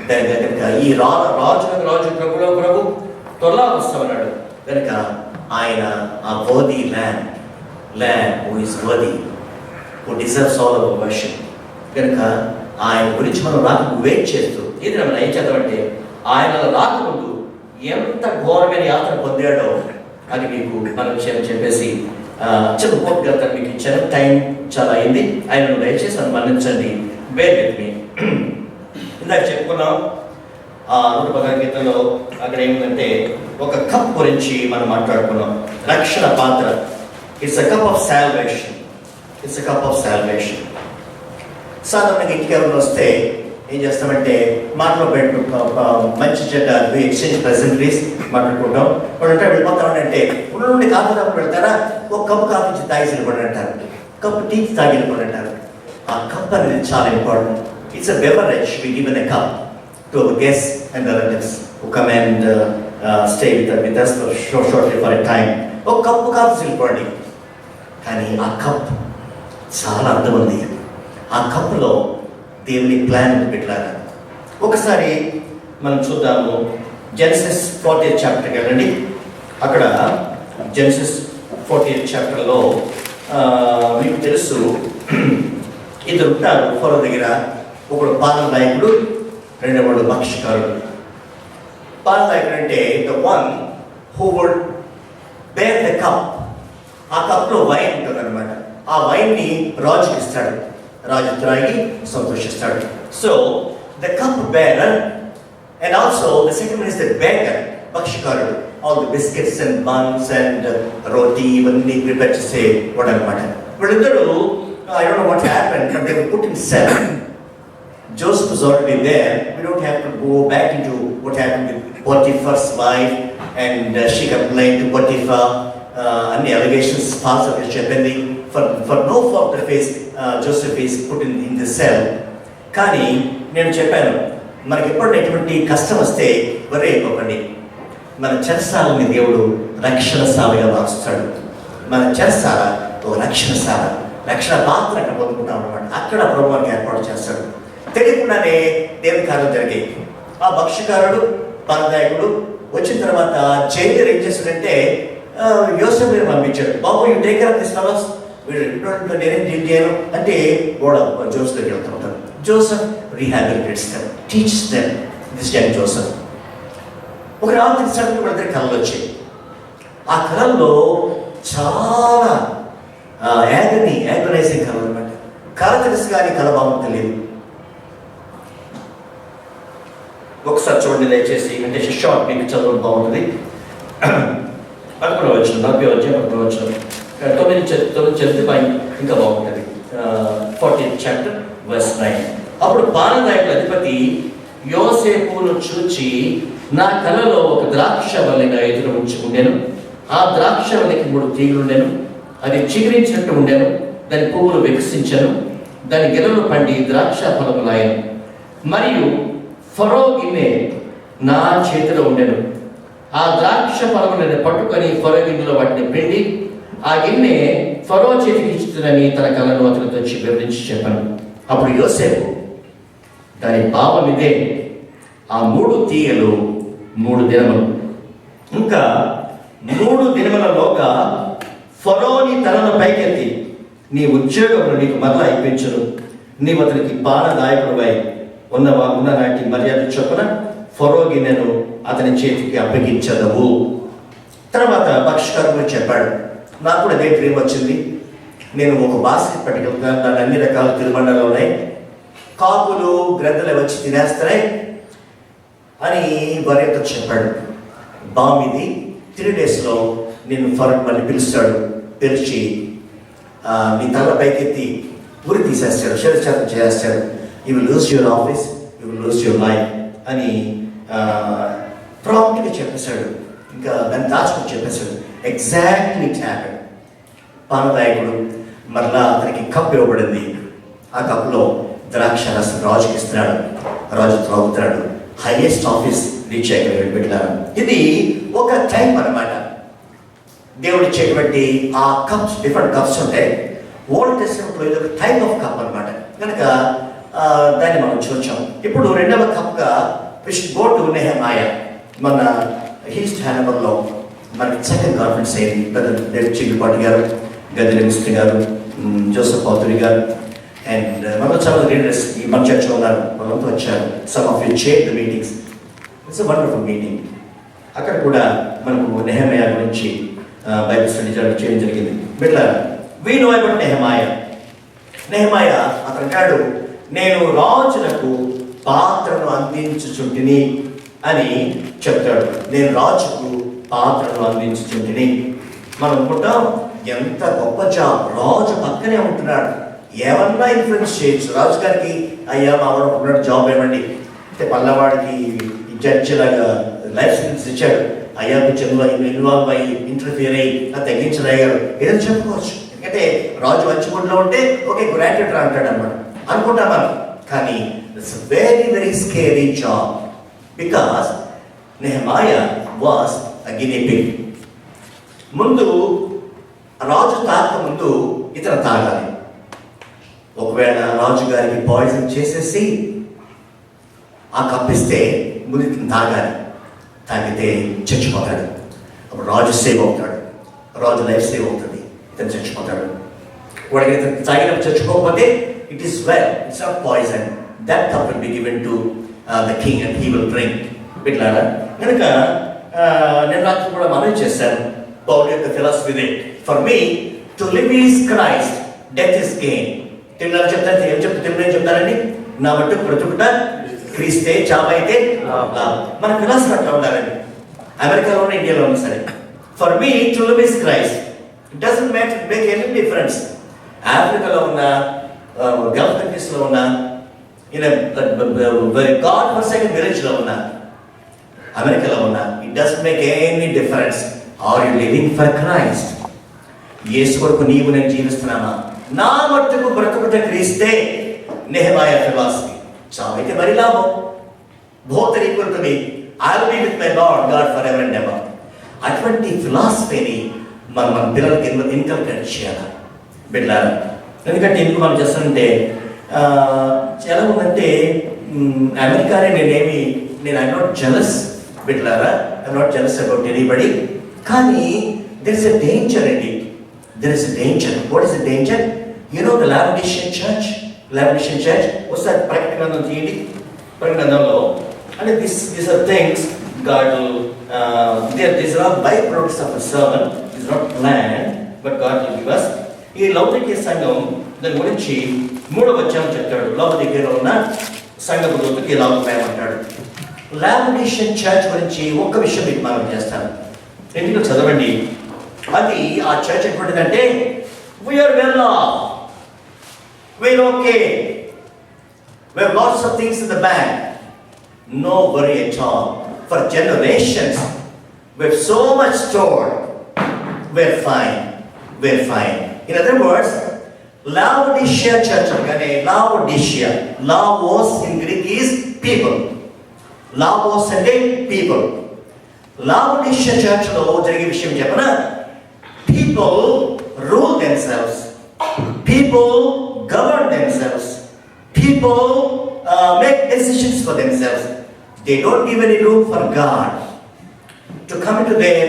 కనుక ఈ రాజు ప్రభు త్వరలా వస్తా ఉన్నాడు. కనుక ఆయన ఆ worthy land who is worthy, who deserves all our worship. కనుక ఆయన గురించి మనం రాక వెయిట్ చేస్తూ ఇది మనం ఏం చేద్దామంటే ఆయన రాకముందు ఎంత ఘోరమైన యాత్ర పొందాడో అది మీకు మన విషయం చెప్పేసి చిన్న పోర్టుగా మీకు ఇచ్చాను. టైం చాలా అయింది. ఆయన దయచేసి నన్ను మన్నించండి. Bear with me. ఇందాక చెప్పుకున్నాం ఆ 110 గీతలో అక్కడ ఏమిటంటే ఒక కప్ గురించి మనం మాట్లాడుకున్నాం. రక్షణ పాత్ర. It's a cup of salvation. సాధారణంగా ఇంటికి ఎవరు వస్తే ఏం చేస్తామంటే మాటలో మంచి చెడ్డ ఎక్స్చేంజ్ ప్రెసెంటరీస్ మాట్లాడుకుంటాం. వాళ్ళు అంటే వెళ్ళిపోతామంటే ఉండి కాఫీ తాగు పెడతారా, ఒక కప్పు కాఫీ ఇచ్చి తాగి వెళ్ళిపోండి అంటారు, కప్పు టీ తాగి వెళ్ళిపోండి అంటారు. ఆ కప్ అనేది చాలా important. It's a beverage we given a cup to our guests and relatives who come and stay with us shortly for a time. ఒక కప్పు కాఫీ వెళ్ళిపోండి. కానీ ఆ కప్ చాలా అర్థం ఉంది. ఆ కప్పులో దేవుని ప్లాన్ పెట్టారు. ఒకసారి మనం చూద్దాము. జెనసిస్ 40th చాప్టర్కి వెళ్ళండి. అక్కడ జెనసిస్ 40th చాప్టర్లో మీకు తెలుసు ఇద్దరు ఉంటారు ఫరో దగ్గర. ఒకడు పాలన నాయకుడు, రెండవడు భక్షకారుడు. పాలన నాయకుడు అంటే the one who would bear the cup. ఆ కప్లో వైన్ ఉంటుంది అనమాట. ఆ వైన్ని రాజుకి ఇస్తాడు. రాజు త్రాగి సంతోషిస్తాడు. So the cup bearer and also the second is the baker, భక్షకారుడు. All the biscuits and buns and roti ఇవన్నీ ప్రిపేర్ చేసే వాడు అనమాట. వీళ్ళిద్దరూ I don't know what happened, but they were put in cell. Joseph was already there. We don't have to go back into what happened with Potiphar's wife and she complained to Potiphar and the allegations false of చెప్పింది. For no fault of his, Joseph is put in the cell. కానీ నేను చెప్పాను, మనకి ఎప్పుడు ఎటువంటి కష్టం వస్తే వరే అయిపోకండి. మన చెరసాలని దేవుడు రక్షణశాలగా మారుస్తాడు. మన చెరసాల ఒక రక్షణశాల, రక్షణ పాత్ర అక్కడ పొందుకుంటాం అనమాట. అక్కడ ప్రభువానికి ఏర్పాటు చేస్తాడు. తెలియకుండానే దేవుని కార్యం జరిగాయి. ఆ భక్ష్యకారుడు పానదాయకుడు వచ్చిన తర్వాత జైలు ఏం చేశాడంటే యోసేపు నేను పంపించాడు. బాబు you take care of this fellows, వీడు నేనేం డీల్ చేయను అంటే కూడా జోసెఫ్ దగ్గరికి వెళ్తూ ఉంటారు. Joseph rehabilitates them, teachers them this time Joseph. ఒక రాత్రి సడన్గా వాళ్ళ దగ్గర కళలు వచ్చాయి. ఆ కళల్లో చాలా యాగనైజింగ్ కళలు అనమాట. కళ తెలుసు కానీ కళ బాగుంది తెలియదు. ఒకసారి చూడండి దయచేసి, అంటే షార్ట్ మీకు చదవడం బాగుంటుంది. 11వ వచనం, 40వ అధ్యాయం 11వ వచనం, 9 చదివితే ఇంకా బాగుంటుంది. 14th chapter verse 9. అప్పుడు పానదాయకుల అధిపతి యోసేపును చూచి, నా కలలో ఒక ద్రాక్ష వల్లి నా ఎదురు ఉంచి ఉండెను. ఆ ద్రాక్ష వల్లికి 3 తీగలు ఉండెను. అది చిగురించినట్టు ఉండెను. దాని పువ్వులు వికసించను. దాని గెలలు పండి ద్రాక్ష ఫలములాయను. మరియు ఫరో గిన్నె నా చేతిలో ఉండెను. ఆ ద్రాక్ష ఫలములను పట్టుకొని ఫరో గిన్నెలో వాటిని పిండి ఆ గిన్నె ఫరో చేతికి ఇచ్చుతుందని తన కళను అతనితో వివరించి చెప్పాను. అప్పుడు యోసేపు, దాని భావం ఇదే, ఆ 3 తీగలు 3 దినములు, ఇంకా 3 దినములలోగా ఫరోని తలను పైకెత్తి నీ ఉద్యోగమును నీకు మరలా ఇప్పించును. నీవు అతనికి పానదాయకుడివై ఉన్న నాటి మర్యాద చొప్పున ఫరో గిన్నెను అతని చేతికి అప్పగించదవు. తర్వాత భక్ష్యకారుడు చెప్పాడు, నాకు కూడా అదే డ్రీమ్ వచ్చింది. నేను ఒక బాస్కెట్ పట్టుకెళ్తున్నాను, దాని అన్ని రకాల తిరుబండలు ఉన్నాయి, కాకులు గ్రద్దలు వచ్చి తినేస్తాయి అని భార్యతో చెప్పాడు. బామిది 3 daysలో నేను ఫరో మళ్ళీ పిలుస్తాడు. పిలిచి నీ తల పైకెత్తి ఉరి తీసేస్తాడు, శరీరఛేదం చేస్తాడు. You will lose your office, you will lose your life అని ప్రాంప్ట్గా చెప్పేశాడు. ఇంకా దాన్ని దాచుకుని చెప్పేశాడు. Exactly it happened. పానదాయకుడు మరలా అతనికి కప్పు ఇవ్వబడింది. ఆ కప్పులో ద్రాక్ష రసం రాజుకి ఇస్తున్నాడు. రాజు త్రాగుతున్నాడు. హైయెస్ట్ ఆఫీస్ రీచ్ అయ్యి పెట్టారు. ఇది ఒక టైం అన్నమాట. దేవుడు ఇచ్చేటువంటి ఆ కప్స్, డిఫరెంట్ కప్స్ ఉంటాయి. ఓల్డ్ టెస్టమెంట్లో ఇది ఒక టైప్ ఆఫ్ కప్ అనమాట. కనుక దాన్ని మనం చూచాం. ఇప్పుడు 2వ కప్గా వి షుడ్ గో టు నెహెమాయా. మన ఈస్ట్ హ్యానబర్లో మనకి సెకండ్ కాన్ఫరెన్స్ అయింది. పెద్ద చిగుపాటి గారు, గద్దెల మిస్త్రి గారు, జోసెఫ్ పౌతురి గారు అండ్ మనలో చాలా లీడర్స్ ఈ మన చర్చలో ఉన్నారు. వాళ్ళంతా వచ్చారు. Some of you chair the meetings. It's a wonderful meeting. అక్కడ కూడా మనకు నెహెమాయా గురించి బైబిల్ స్టడీ చేయడం జరిగింది. బిడ్డ వీ నో అబౌట్ నెహెమాయా. నెహెమాయా అతను నేను రాజులకు పాత్రను అందించుచుంటిని అని చెప్తాడు. నేను రాజుకు పాత్రను అందించుచుంటిని. మనం అనుకుంటాం ఎంత గొప్ప జాబ్, రాజు పక్కనే ఉంటున్నాడు, ఏమన్నా ఇన్ఫ్లుయెన్స్ చేయొచ్చు. రాజు గారికి అయ్యా మావాడు ఉన్నాడు జాబ్ ఏమండి అంటే పల్లవాడికి జడ్జి లాగా లైఫ్ స్కిల్స్ ఇచ్చాడు, అయ్యా కొంచెంలో ఇన్వాల్వ్ అయ్యి ఇంటర్ఫియర్ అయ్యి తగ్గించదయ్యారు ఏదో చెప్పుకోవచ్చు. ఎందుకంటే రాజు మంచి గుడిలో ఉంటే ఓకే గ్రాడ్యుయేట్ అంటాడు అన్నమాట అనుకుంటాం మనం. కానీ it's very very scary job because Nehemiah was a guinea pig. ముందు రాజు తాక ముందు ఇతను తాగాలి. ఒకవేళ రాజు గారికి పాయిజన్ చేసేసి ఆ కప్పిస్తే ముందు ఇతను తాగాలి. తాగితే చచ్చిపోతాడు. అప్పుడు రాజు సేవ్ అవుతాడు, రాజు లైఫ్ సేవ్ అవుతుంది, ఇతను చచ్చిపోతాడు. వాడికి ఇతను తాగినప్పుడు చచ్చిపోకపోతే it is well, it's not poison. That cup will be given to the king and he will drink. ఇట్లాగా కనుక నేను రాత్రి కూడా మనవి చేశాను. పౌలు యొక్క philosophy for me to live is Christ, death is gain. Tirumala చెప్తాను, ఏం చెప్తారండి, నా మట్టుకు బ్రతుకుట క్రీస్తే, చావైతే మన ఫిలాసఫీ అట్లా ఉండాలండి. అమెరికాలోనే ఇండియాలో ఉన్నా సరే, for me to live is Christ, it doesn't make any difference. ఆఫ్రికాలో ఉన్న, గల్ఫ్ కంట్రీస్లో ఉన్న, గాడ్ ఫర్సాకెన్ విలేజ్లో ఉన్న, అమెరికాలో ఉన్న, it doesn't make any difference. Are you living for Christ? యేసు కొరకు నీవు నేను జీవిస్తున్నామా? నా మట్టుకు బ్రతుకుట క్రీస్తే. నెహెమాయా ఫిలాసఫీ. చావైతే మరి లాభం. Both are equal to me. I will be with my God forever and ever. అటువంటి ఫిలాసఫీని మన పిల్లలకి ఇన్కల్కేట్ చేయాలి బిడ్డలారా. ఎందుకంటే ఎందుకు మనం చేస్తానంటే ఎలా ఉందంటే అమెరికానే నేను ఐఎమ్ నాట్ జెలస్ బిడ్లారా, I am not jealous about anybody. కానీ దెర్ ఇస్ ఎ డేంజర్ అండి, there is a danger. What is the danger? You know the Laodicean church, Laodicean church. ఒకసారి ప్రకటన గ్రంథం తీయండి. ప్రకటన గ్రంథంలో అంటే these are things God will, these are all byproducts of a sermon. It is not planned, but God will give us. ఈ లౌకిక సంఘం దాని గురించి 3వ అధ్యాయం చెప్తాడు. లౌకికలో ఉన్న సంఘపు దూతకి ఇలా ఉంటాడు. లావడిషియన్ చర్చ్ గురించి ఒక్క విషయం మీకు మనం చేస్తాను, ఎందుకు చదవండి. అది ఆ చర్చ్ ఎటువంటిదంటే, we are well off, we are okay, we have lots of things in the bank, no worry at all. For generations we have so much stored, we're fine, we're fine. In other words, Laodicea church agane, Laodicea, Laos in Greek is people, Laos ante people. Laodicea church lo jarige vishayam cheppana, people rule themselves, people govern themselves, people make decisions for themselves. They don't give any room for God to come into their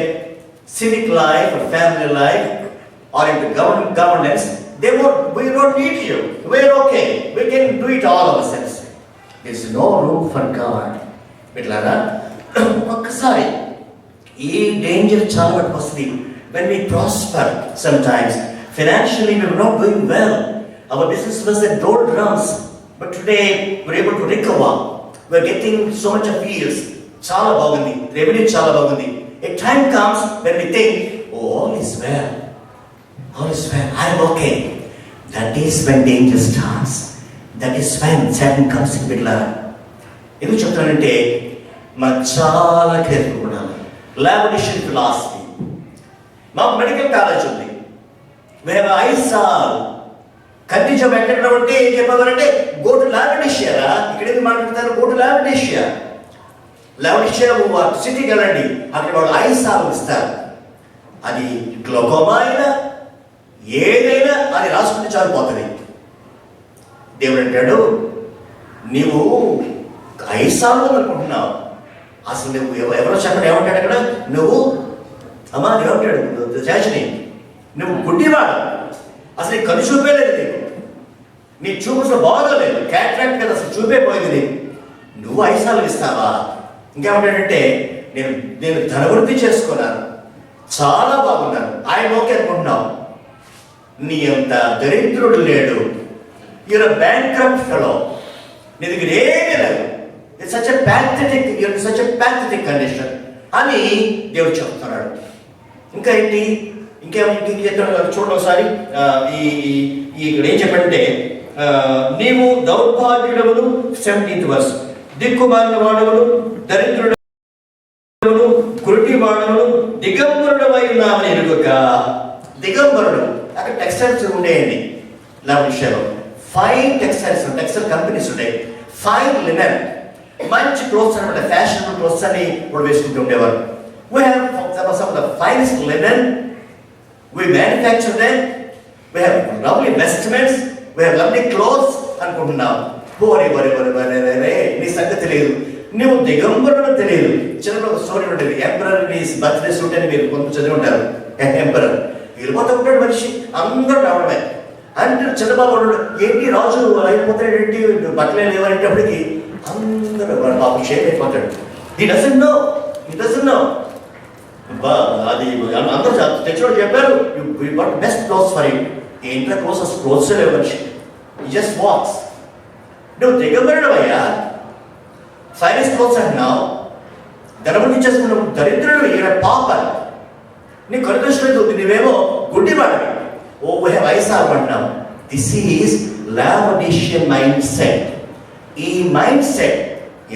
civic life or family life or into governance. We don't need you, we're okay, we can do it all ourselves. There's no room for God. Bitlara ఒక్కసారి ఈ డేంజర్ చాలా మటుకు వస్తుంది. When we prosper, sometimes financially we're not doing well, our business was at doldrums, but today we're able to recover, we're getting so much of yields, చాలా బాగుంది, రెవెన్యూ చాలా బాగుంది. A time comes when we think, oh, all is well, I'm okay. That is when danger starts, that is when Satan comes in middle. ఎందుకు చెప్తానంటే మనం చాలా కేర్ఫుల్ ఉండాలి. లాబొరేషన్ ఫిలాసఫీ, మాకు మెడికల్ కాలేజ్ ఉంది, మేము ఐసాల్ కంటి జాబ్ ఎక్కడ ఉంటే ఏం చెప్పాలంటే గో టు లావడిషియా. ఇక్కడ ఏమి మాట్లాడతారు? Go to లావడిషియా. లావడిషియా సిటీకి వెళ్ళండి, అక్కడ వాళ్ళు ఐసాల్ ఇస్తారు. అది గ్లోకోమా అయినా ఏదైనా అది రాసుకుంటే చాలు పోతుంది. దేవుడు అంటాడు, నీవు ఐసాలు అనుకుంటున్నావు, అసలు నువ్వు ఎవరో చెప్పండి ఏమంటాడు అక్కడ, నువ్వు అమ్మా ఏమంటాడు చాచిని, నువ్వు గుడ్డివాడు, అసలు నీ కన్ను చూపే లేదు, నీ చూపు అసలు బాగోలేదు, క్యాట్రాక్ట్ కదా, అసలు చూపే పోయింది, నువ్వు ఐసాలు ఇస్తావా? ఇంకేమంటాడంటే నేను ధనవృద్ధి చేసుకున్నాను, చాలా బాగున్నాను, ఆయన ఓకే అనుకుంటున్నావు, నీ అంత దరిద్రుడు లేడు, యూర్ అ బ్యాంక్రప్ట్ ఫెలో, నీ దగ్గర ఏమీ లేదు, it's such a pathetic, you're such a pathetic condition అని దేవుడు చెప్తున్నాడు. ఇంకా ఏంటి, ఇంకేం చెప్తాడు చూడండి ఒకసారి. ఇక్కడ ఏం చెప్పంటే, నీవు దౌర్భాగ్యుడవును, 17th verse, దిక్కుమాలిన వాడవును, దరిద్రుడు, కురుటి వాడవును, దిగంబరుడవై ఉన్నామని ఎరుగక. దిగంబరుడు అక్కడ టెక్స్టైల్స్ ఉండేయండి లావడిషియాలో, 5 టెక్స్టైల్ కంపెనీస్ ఉంటాయి, 5 లినెన్, మంచి క్లోత్స్ అనమాట, ఫ్యాషనబుల్ క్లోత్స్ అని కూడా వేసుకుంటూ ఉండేవారు. We have some of the finest linen, we manufacture them, we have lovely vestments, we have lovely clothes అనుకుంటున్నాం. నీ సంగతి తెలియదు, నువ్వు దిగంబరుడు తెలియదు. చిన్నప్పుడు ఒక స్టోరీ ఉండేది, ఎంపరర్ బర్త్డే సూట్ అని మీరు కొంత చదివి ఉంటారు. ఎంపరర్ వెళ్ళిపోతూ ఉంటాడు మనిషి, అందరూ రావడమే అంటే చంద్రబాబు ఏంటి రాజు అయిపోతాడేంటి, బట్టలే లేవనేటప్పటికి అందరూ బాబు షేప్ అయిపోతాడు. He doesn't know. అది అందరూ తెచ్చినోడు చెప్పారు, you got best clothes for it. ఏంట్రా క్లోత్స్ లేవు మనిషి, he just walks. నువ్వు దిగబడడు అయ్యా, ఫైనెస్ట్ క్లోత్స్ అంటున్నావు, ధనవృద్ధి చేసుకున్నావు, దరిద్రుడు, ఈయన పాప, నీ కనుదృష్టి లేదు, నువ్వేమో గుడ్డివాడివి. ఓ వీ హ్యావ్ ఐసాల్ అంటున్నావు. This is Laodicean mind set. ఈ మైండ్ సెట్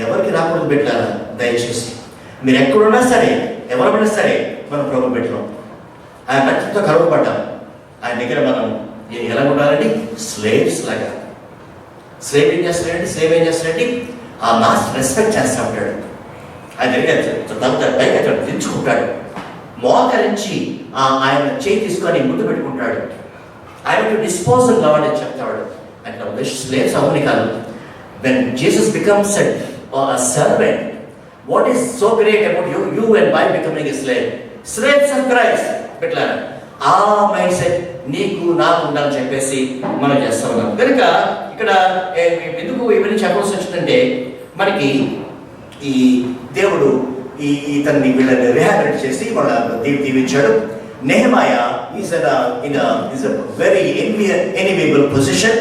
ఎవరికి రాకూడదు పెట్టారా? దయచేసి మీరు ఎక్కడున్నా సరే, ఎవరైనా సరే, మనం ప్రభు పెట్టడం, ఆయన రక్తంతో కలవబడ్డాం, ఆయన దగ్గర మనం ఎలా ఉండాలండి? స్లేవ్స్ లాగా. స్లేవ్ ఏం చేస్తాడండి? ఆ మాస్టర్ రెస్పెక్ట్ చేస్తూ ఉంటాడు, ఆయన దగ్గర పైకి అతను దించుకుంటాడు, మోకరించి ఆయన చేయి తీసుకొని ముందు పెట్టుకుంటాడు, ఆయన డిస్పోజల్ కావాలని చెప్తాడు. ఆయన slaves అవన్నీ కాదు. When Jesus becomes a servant, what is so great about you and I becoming a slave? Slaves of Christ. పెట్టారా ఆ మైండ్ సెట్ నీకు నాకు ఉండాలని చెప్పేసి మనం చేస్తా ఉన్నాం. కనుక ఇక్కడ ఎందుకు ఇవన్నీ చెప్పాల్సి వచ్చిందంటే, మనకి ఈ దేవుడు ఇతన్ని వీళ్ళని రిహాబిలిట్ చేసి వాళ్ళ దీవించాడు. Nehemiah is a very enviable position,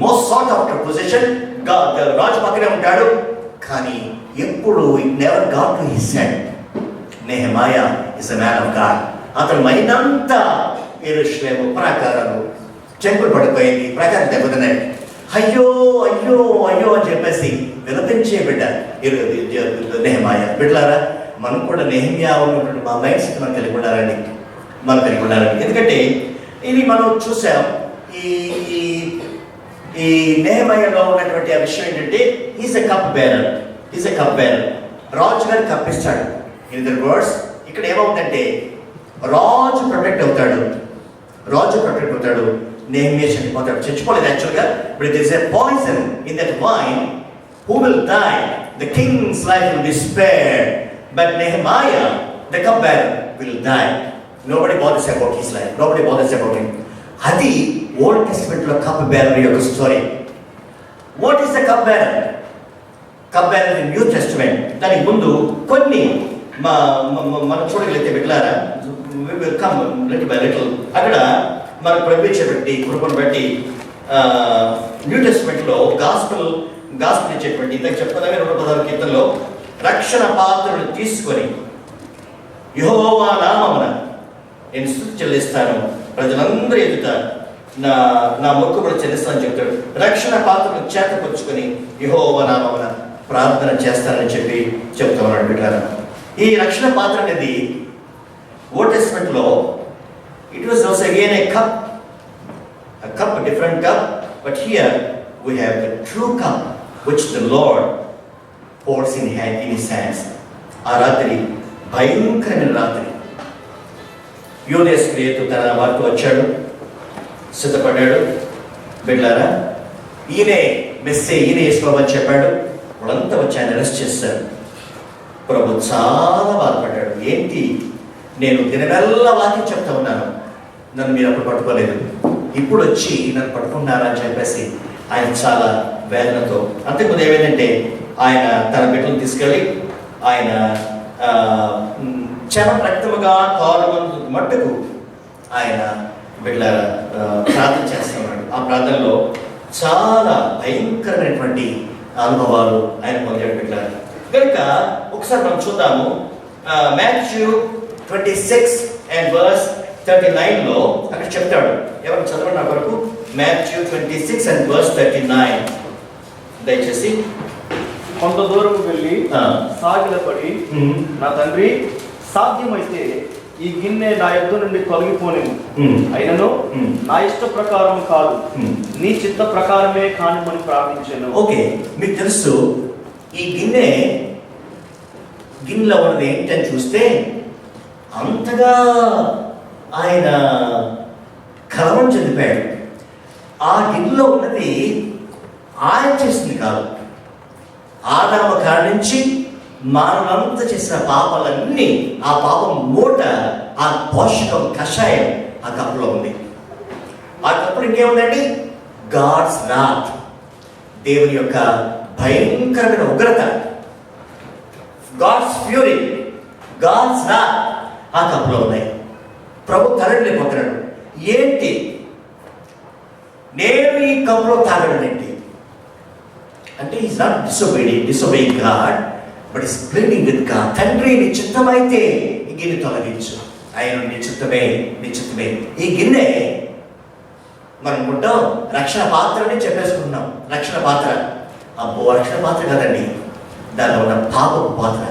most sought after position. రాజు పక్కనే ఉంటాడు, కానీ ఎప్పుడు it never got to his head. నెహెమాయా is a man of God. అతను మైనంతా యెరూషలేము ప్రాకారాలు చెంపులు పడిపోయింది, ప్రాకారం దెబ్బతిన్నాయి. అయ్యో అయ్యో అయ్యో అని చెప్పేసి విలపించే బిడ్డ నెహెమాయా. బిడ్డలారా, మనం కూడా నెహెమ్యా ఉన్నటువంటి మా మైండ్ సెట్ మనం కలిగి ఉండాలండి, మనం కలిగి ఉండాలండి. ఎందుకంటే ఇది మనం చూసాం, ఈ నెహెమ్యాలో ఉన్నటువంటి ఆ విషయం ఏంటంటే, ఈజ్ ఎ కప్ బేరర్. రాజు గారిని కప్పిస్తాడు. ఇన్ అదర్ వర్డ్స్, ఇక్కడ ఏమవుతుందంటే రాజు ప్రొటెక్ట్ అవుతాడు. నెహెమ్యా చనిపోతాడు. చచ్చిపోలేదు యాక్చువల్గా, but there is a poison in that wine. Who will die? The king's life will be spared, but Nehemiah the cup bearer will die. Nobody bothers about his life, nobody bothers about him. అది ఓల్డ్ టెస్టమెంట్ లో కప్ బేరర్ యొక్క story. What is the cup bearer? Cup bearer in New Testament. దానికి ముందు కొన్ని మనం చూడగలిగితే బిడ్డలారా, కమ్ లిటిల్ బై లిటిల్ అక్కడ మనకు ప్రవేశపెట్టి కృపను బట్టి న్యూ టెస్టమెంట్లో గాస్పెల్ ఇచ్చేటువంటి ఇందాక చెప్పుకోదామే 216 కీర్తనలో రక్షణ పాత్రను తీసుకొని యెహోవా నామమున నేను స్తుతి చెల్లిస్తాను, ప్రజలందరూ ఎదుట నా మొక్కుబడి చెల్లిస్తానని చెప్తాడు. రక్షణ పాత్రను చేతపరుచుకొని యెహోవా నామమున ప్రార్థన చేస్తానని చెప్తా ఉన్నాడు బిడ్డలారా. ఈ రక్షణ పాత్ర అనేది ఓల్డ్ టెస్టమెంట్ లో it was also again a cup, a different cup, but here we have the true cup which the Lord holds in his hands. ఆ రాత్రి భయంకరమైన రాత్రి. యూదేస్ క్రియతు తన వారితో వచ్చాడు, సిద్ధపడ్డాడు. బిడ్డలారా, ఈయనే మెస్సే, ఈయన యేసు అని చెప్పాడు. వాళ్ళంతా వచ్చి ఆయన అరెస్ట్ చేస్తారు. ప్రభు చాలా బాధపడ్డాడు. ఏంటి, నేను దినమెల్లా వాక్యం చెప్తా ఉన్నాను, నన్ను మీరు అప్పుడు పట్టుకోలేదు, ఇప్పుడు వచ్చి నన్ను పట్టుకున్నారా అని చెప్పేసి ఆయన చాలా వేదనతో. అంతకుముందు ఏమైందంటే, ఆయన తన బిడ్డలను తీసుకెళ్ళి ఆయన చర్మ రక్తముగా కాలుమందు మట్టుకు ఆయన బిడ్డల ప్రార్థన చేస్తున్నాడు. ఆ ప్రార్థనలో చాలా భయంకరమైనటువంటి అనుభవాలు ఆయన పొందాడు బిడ్డలారా. కనుక ఒకసారి మనం చూద్దాము. మాథ్యూ 26:39 అక్కడ చెప్తాడు. ఎవరు చదవండి నా వరకు. మాథ్యూ 26:39 దయచేసి. కొంత దూరం వెళ్ళి సాగిలపడి, నా తండ్రి, సాధ్యమైతే ఈ గిన్నె నా యొద్ద నుండి తొలగిపోనేను, అయినను నా ఇష్ట ప్రకారం కాదు, నీ చిత్త ప్రకారమే కానిమని ప్రార్థించాను. ఓకే, మీకు తెలుసు ఈ గిన్నెలో ఉన్నది ఏంటని చూస్తే అంతగా ఆయన కలవరం చెందిపోయాడు. ఆ గిన్నెలో ఉన్నది ఆయన చేసింది కాదు. ఆదాము కాడ నుంచి మానవులంతా చేసిన పాపాలన్నీ, ఆ పాపం మూట, ఆ పోషకం కషాయం ఆ కప్పులో ఉంది. ఆ కప్పులో ఇంకేముందండి? గాడ్స్ రాత్, దేవుని యొక్క భయంకరమైన ఉగ్రత, గాడ్స్ ఫ్యూరీ, గాడ్స్ రాత్ ఆ కప్పులో ఉన్నాయి. ప్రభు తరలిపోతున్నాడు. ఏంటి, నేను ఈ కప్పులో తాగడం ఏంటి అంటే, is not డిసోబేయింగ్ God, but is pleading with God. తండ్రి, నీ చిత్తమైతే ఈ గిన్నె తొలగించు. ఆయన నీ చిత్తమే. ఈ గిన్నె మనం ఉంటాం రక్షణ పాత్రని చెప్పేసుకుంటున్నాం. రక్షణ పాత్ర, అబ్బో రక్షణ పాత్ర కాదండి, దానిలో ఉన్న పాపపు పాత్ర,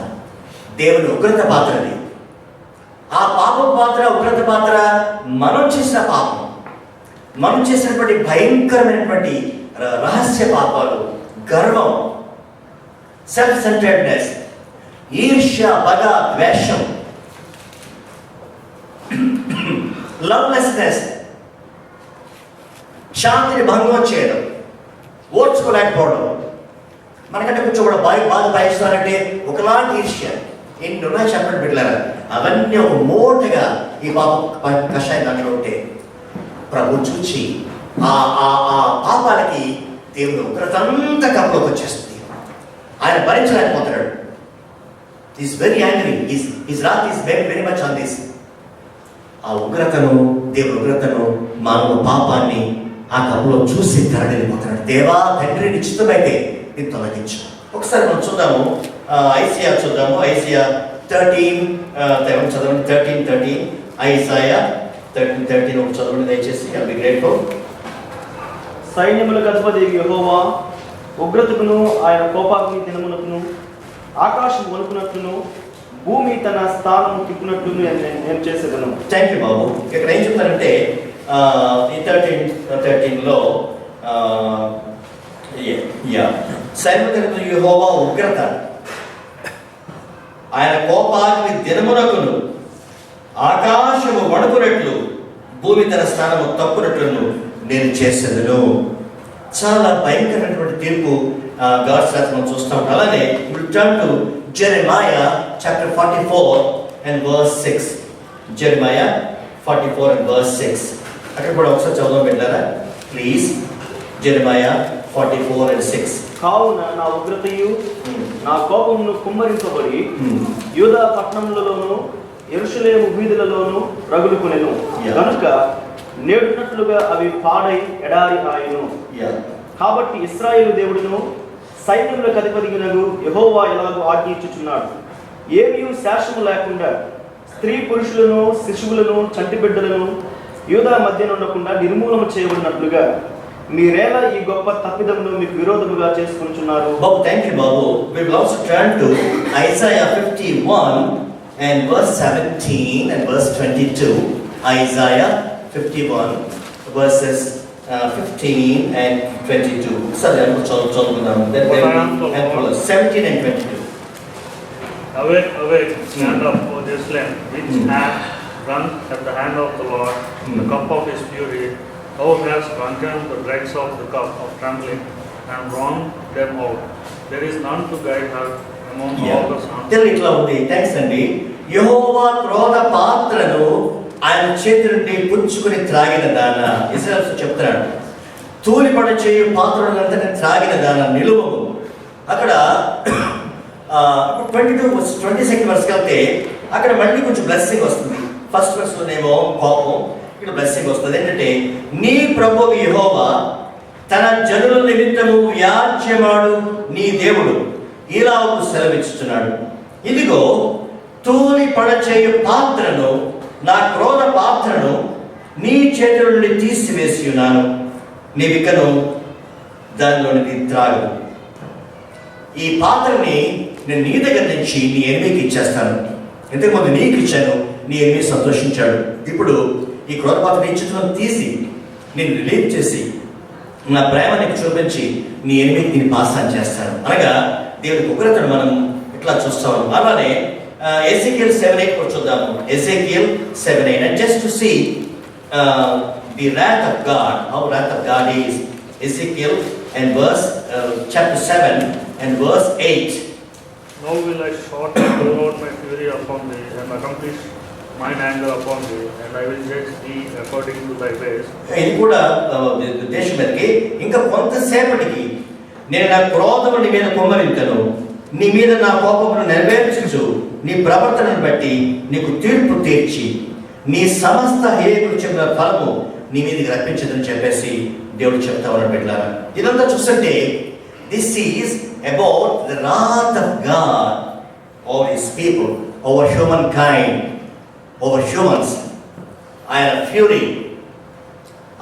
దేవుని ఉగ్రత పాత్రని. ఆ పాపపు పాత్ర, ఉగ్రత పాత్ర మనం చేసిన పాపం, మనం చేసినటువంటి భయంకరమైనటువంటి రహస్య పాపాలు, గర్వం, సెల్ఫ్ సెంటర్డ్నెస్, ఈర్ష్య, పగ, ద్వేషం, లవ్లెస్నెస్, శాంతిని భంగం చేయడం, ఓర్చుకోలేకపోవడం, మనకంటే కొంచెం కూడా బాధ భయిస్తారంటే ఒకలాంటి ఈర్ష్య, ఎన్ని ఉన్నాయి చెప్పండి బిడ్డలారా. అవన్నీ ఒక మూటగా ఈ కషాయం దాంట్లో ఉంటే ప్రభు చూచి ఆ పాపాలకి దేవుడు ఉగ్రతంతా కప్పులోకి వచ్చేస్తుంది. ఆయన భరించలేకపోతున్నాడు. Is very angry, his wrath is very much on this. ఆ ఉగ్రతను, దేవుడు ఉగ్రతను, మానవ పాపాన్ని ఆ కప్పులో చూసి తరలిపోతున్నాడు. దేవా తండ్రి నిశ్చితమైతే ఇది తొలగించు. ఒకసారి మనం చూద్దాము, ఐసియా చూద్దాము. ఐసియా 13 చదవండి. 13 ఐసాయా 13 ఒక చదవండి దయచేసి. I be grateful. సైన్యములకు అధిపతి యెహోవా ఉగ్రతకును ఆయన కోపాగ్ని దినమునకును ఆకాశం వణుకునట్లును భూమి తన స్థానం తిప్పినట్లును నేను చేసేదను. థ్యాంక్ యూ బాబు. ఇక్కడ ఏం చెప్తారంటే ఈ 13లో సైన్యములకు యెహోవా ఉగ్రత, ఆయన కోపాగ్ని దినమునకును ఆకాశము వణుకునట్లు భూమి తన స్థానము తప్పునట్లును నేను చేసేదను. చాలా భయంకరమైనటువంటి తీర్పు గాడ్స్ రాత్ మనం చూస్తూ ఉంటాం. అలానే will turn to Jeremiah chapter 44 and verse 6. Jeremiah 44 and verse 6. అక్కడ కూడా ఒకసారి చదవడం పెట్టారా ప్లీజ్. Jeremiah 44 and 6. కావున నా ఉగ్రతయు నా కోపమును కుమ్మరింపబడి యూదా పట్టణములలోను యెరూషలేము వీధులలోను రగులుకొనెను. కనుక నేడున్నట్లుగా అవి పాడై ఎడారి ఆయను. కాబట్టి ఇశ్రాయేలు దేవుడును సైన్యములకు అధిపతిగినగు యెహోవా ఎలాగో ఆజ్ఞించుచున్నాడు, ఏమీ శాసనము లేకుండా స్త్రీ పురుషులను శిశువులను చంటి బిడ్డలను యూదా మధ్య ఉండకుండా నిర్మూలన చేయబడినట్లుగా మీరేలా ఈ గొప్ప తప్పిదమును మీకు విరోధముగా చేసుకుంటున్నారు. బాబు థ్యాంక్ యూ బాబు. We will also turn to Isaiah 51 and verse 17 and verse 22. Isaiah 51 verses 15 and 22. Sorry, I'm children. 17 and 22. Awake, awake, stand up, O Jerusalem, which hath drunk at the hand of the Lord the cup of his fury. Thou hast drunken the dregs of the cup of trembling and wronged them out. There is none to guide her among all the sons. Tell it loudly. Thanks, Andy. యెహోవా క్రోధ పాత్రను ఆయన చేతి నుండి పుచ్చుకుని త్రాగిన దాన. ఇశ్రాయేలు చెప్తున్నాడు, తూలిపడ చేయు పాత్రలంతా త్రాగిన దాన నిలువము. అక్కడ 22 వర్స్కి వెళ్తే అక్కడ మళ్ళీ కొంచెం బ్లెస్సింగ్ వస్తుంది. ఫస్ట్ వర్స్లోనేమో కోపం, ఇక్కడ బ్లెస్సింగ్ వస్తుంది. ఏంటంటే నీ ప్రభువు యెహోవా తన జనుల నిమిత్తము వ్యాజ్యమాడు నీ దేవుడు ఇలాగు సెలవిస్తున్నాడు, ఇదిగో తూలి పడచేయు పాత్రను, నా క్రోధ పాత్రను నీ చేతుల నుండి తీసివేసి ఉన్నాను, నీవికను దానిలోని త్రాగు. ఈ పాత్రని నేను నీ దగ్గర నుంచి నీ ఎనిమికి ఇచ్చేస్తాను. ఇంతకుముందు నీకు ఇచ్చాను, నీ ఎనిమి సంతోషించాడు. ఇప్పుడు ఈ క్రోధ పాత్ర నీ చేతులను తీసి నేను రిలీవ్ చేసి నా ప్రేమ నీకు చూపించి నీ ఎనిమికి నేను పాసాన్ చేస్తాను. అనగా దేవుడి ఉగ్రతను మనం ఇట్లా చూస్తాము. అలానే Ezekiel 7:8 కూడా చూద్దాము. Ezekiel 7:8. And just to see the wrath of God, how wrath of God is. Ezekiel and chapter 7 and verse 8. Now will I shortly pour out my fury upon thee, and accomplish mine anger upon thee, and I will judge thee according to thy ways. ఇది కూడా దేశం మీదకి ఇంకా కొంతసేపటికి నేను నా క్రోధము నీ మీద కుమ్మరింతను, నీ మీద నా కోపమును నెరవేర్చు, నీ ప్రవర్తనను బట్టి నీకు తీర్పు తీర్చి నీ సమస్త హేయకులు చెప్పిన ఫలము నీ మీదకి రప్పించదని చెప్పేసి దేవుడు చెప్తా ఉన్నాడు. బిడ్డలారా, ఇదంతా చూస్తుంటే this is about the wrath of God over his people, over humankind, over humans. ఆయన ఫ్యూరీ.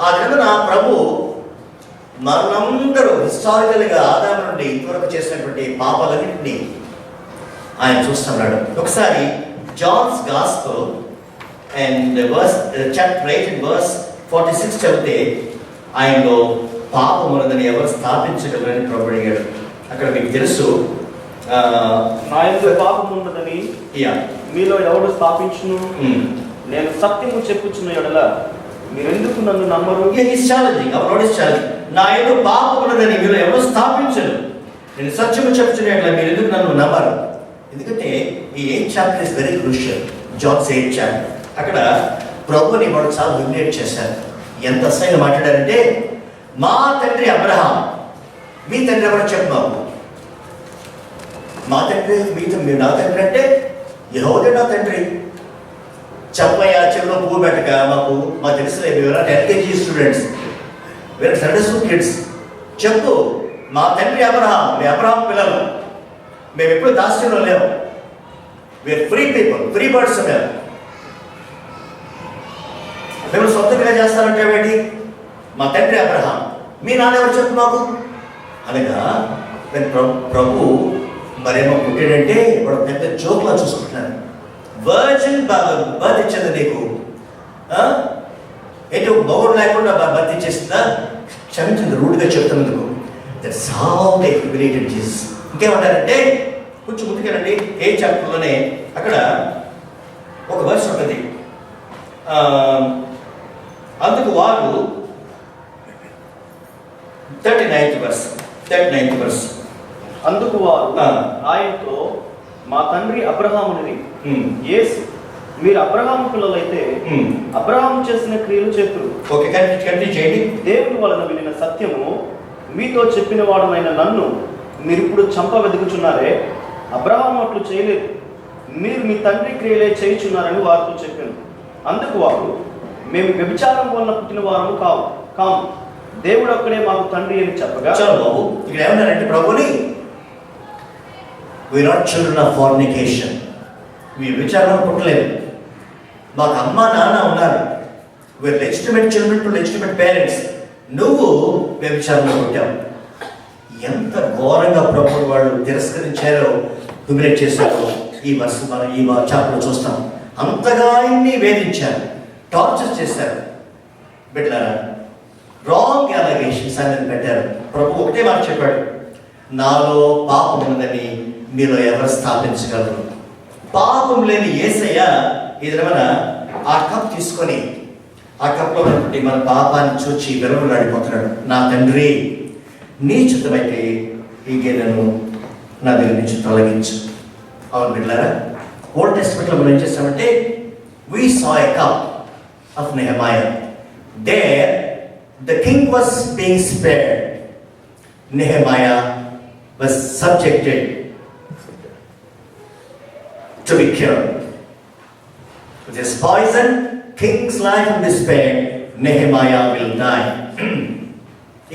ఆ విధంగా ప్రభు మనందరూ హిస్టారికల్గా ఆదాము నుండి ఇంతవరకు చేసినటువంటి పాపాలన్నింటినీ ఆయన చూస్తున్నాడు. ఒకసారి Johne's gospel and chapter 8 and verse 46 చదివితే ఆయనలో పాపం ఉన్నదని ఎవరు స్థాపించగలరని ప్రభు అడిగాడు. అక్కడ మీకు తెలుసు, నా యందు పాపం ఉన్నదని మీలో ఎవడు స్థాపించును? నేను సత్యము చెప్పుచున్న ఎడల మీరెందుకు నన్ను నమ్మరు? Is challenging, our lord is challenging. నా యందు పాపమున్నదని మీలో ఎవరు స్థాపించరు, నేను సత్యము చెప్తున్నట్ల మీరు ఎందుకు నన్ను నమ్మరు? ఎందుకంటే ఈ 8th chapter is very crucial. John's 8th chapter, అక్కడ ప్రభుని వాడు చాలా డామినేట్ చేశారు. ఎంత అసహ్యంగా మాట్లాడారంటే, మా తండ్రి అబ్రహాం, మీ తండ్రి ఎవరు చెప్పు మాకు. మా తండ్రి మీ నా తండ్రి అంటే యెహోవా నా తండ్రి. చెప్పయ్యా, చెవిలో పువ్వు పెట్టక మాకు తెలుసులే, LKG students, we are Sunday school kids. చెప్పు, మా తండ్రి అబ్రహాం, మీ అబ్రహాం పిల్లలు, మేము ఎప్పుడు దాస్యంలో లేవు, we are free people, free birds. మేము సొంతంగా చేస్తారంటే ఏంటి? మా తండ్రి అబ్రహాం, మీ నాన్న ఎవరు చెప్పు మాకు అనగా, ప్రభు మరేమో పుట్టాడంటే వాడు పెద్ద జోక్లా చూసుకుంటున్నాను. వర్జిన్ బర్త్ ఇచ్చింది నీకు ఏంటి, మొగుడు లేకుండా బర్త్ ఇచ్చేస్తుందా? క్షమించింది రూడ్గా చెప్తున్నందుకు. That's how they humiliated Jesus. ఇంకేమంటారంటే, కొంచెం ముందుకేనండి 8th చాప్టర్లోనే అక్కడ ఒక వర్స్ ఉంటుంది. అందుకు వారు 39th verse. అందుకు వారు ఆయనతో, మా తండ్రి అబ్రహాముని యేసు, మీరు అబ్రహాము పిల్లలైతే అబ్రహాము చేసిన క్రియలు చేతురు. ఓకే, కంటిన్యూ చేయండి. దేవుని వలన వినిన సత్యము మీతో చెప్పిన వాడునైన నన్ను మీరు ఇప్పుడు చంప వెతుకుచున్నారే, అబ్రహాము అట్లు చేయలేదు, మీరు మీ తండ్రి క్రియలే చేయుచున్నారని వారితో చెప్పాను. అందుకు వారు, మేము వ్యభిచారం వలన పుట్టిన వారము కాము, దేవుడు ఒక్కడే మాకు తండ్రి అని చెప్పగా. చాలు బాబు, ఇక్కడ ఏమన్నారంటే ప్రభుని, we are not children of fornication. వ్యభిచారం పుట్టలేదు, మాకు అమ్మ నాన్న ఉన్నారు, we are legitimate children to legitimate parents. నువ్వు వ్యభిచారంలో పుట్టావు. ఎంత ఘోరంగా ప్రభుని వాళ్ళు తిరస్కరించారో, హ్యూమిలేట్ చేశారో ఈ వర్ష మనం ఈ చాప్టర్లో చూస్తాం. అంతగా ఆయన్ని వేధించారు, టార్చర్ చేశారు. బిడ్డలారా, రాంగ్ అలిగేషన్స్ అనేది పెట్టారు. ప్రభు ఒకటే మాట చెప్పాడు, నాలో పాపం ఉన్నదని మీలో ఎవరు స్థాపించగలరు? పాపం లేని యేసయ్య ఏదైనా ఆ కప్ తీసుకొని ఆ కప్లో ఉన్నటువంటి మన పాపాన్ని చూచి వెలువలాడిపోతున్నాడు. నా తండ్రి, నీ చిత్తమైతే ఈ గిన్నెను నా దగ్గర నుంచి తొలగించు. అవును బిడ్డలారా, ఓల్డ్ టెస్టమెంట్లో మనం ఏం చేస్తామంటే, we saw a cup of Nehemiah. There the king was being spared. Nehemiah was subjected to be killed. With his poison, king's life will be spared, Nehemiah will die.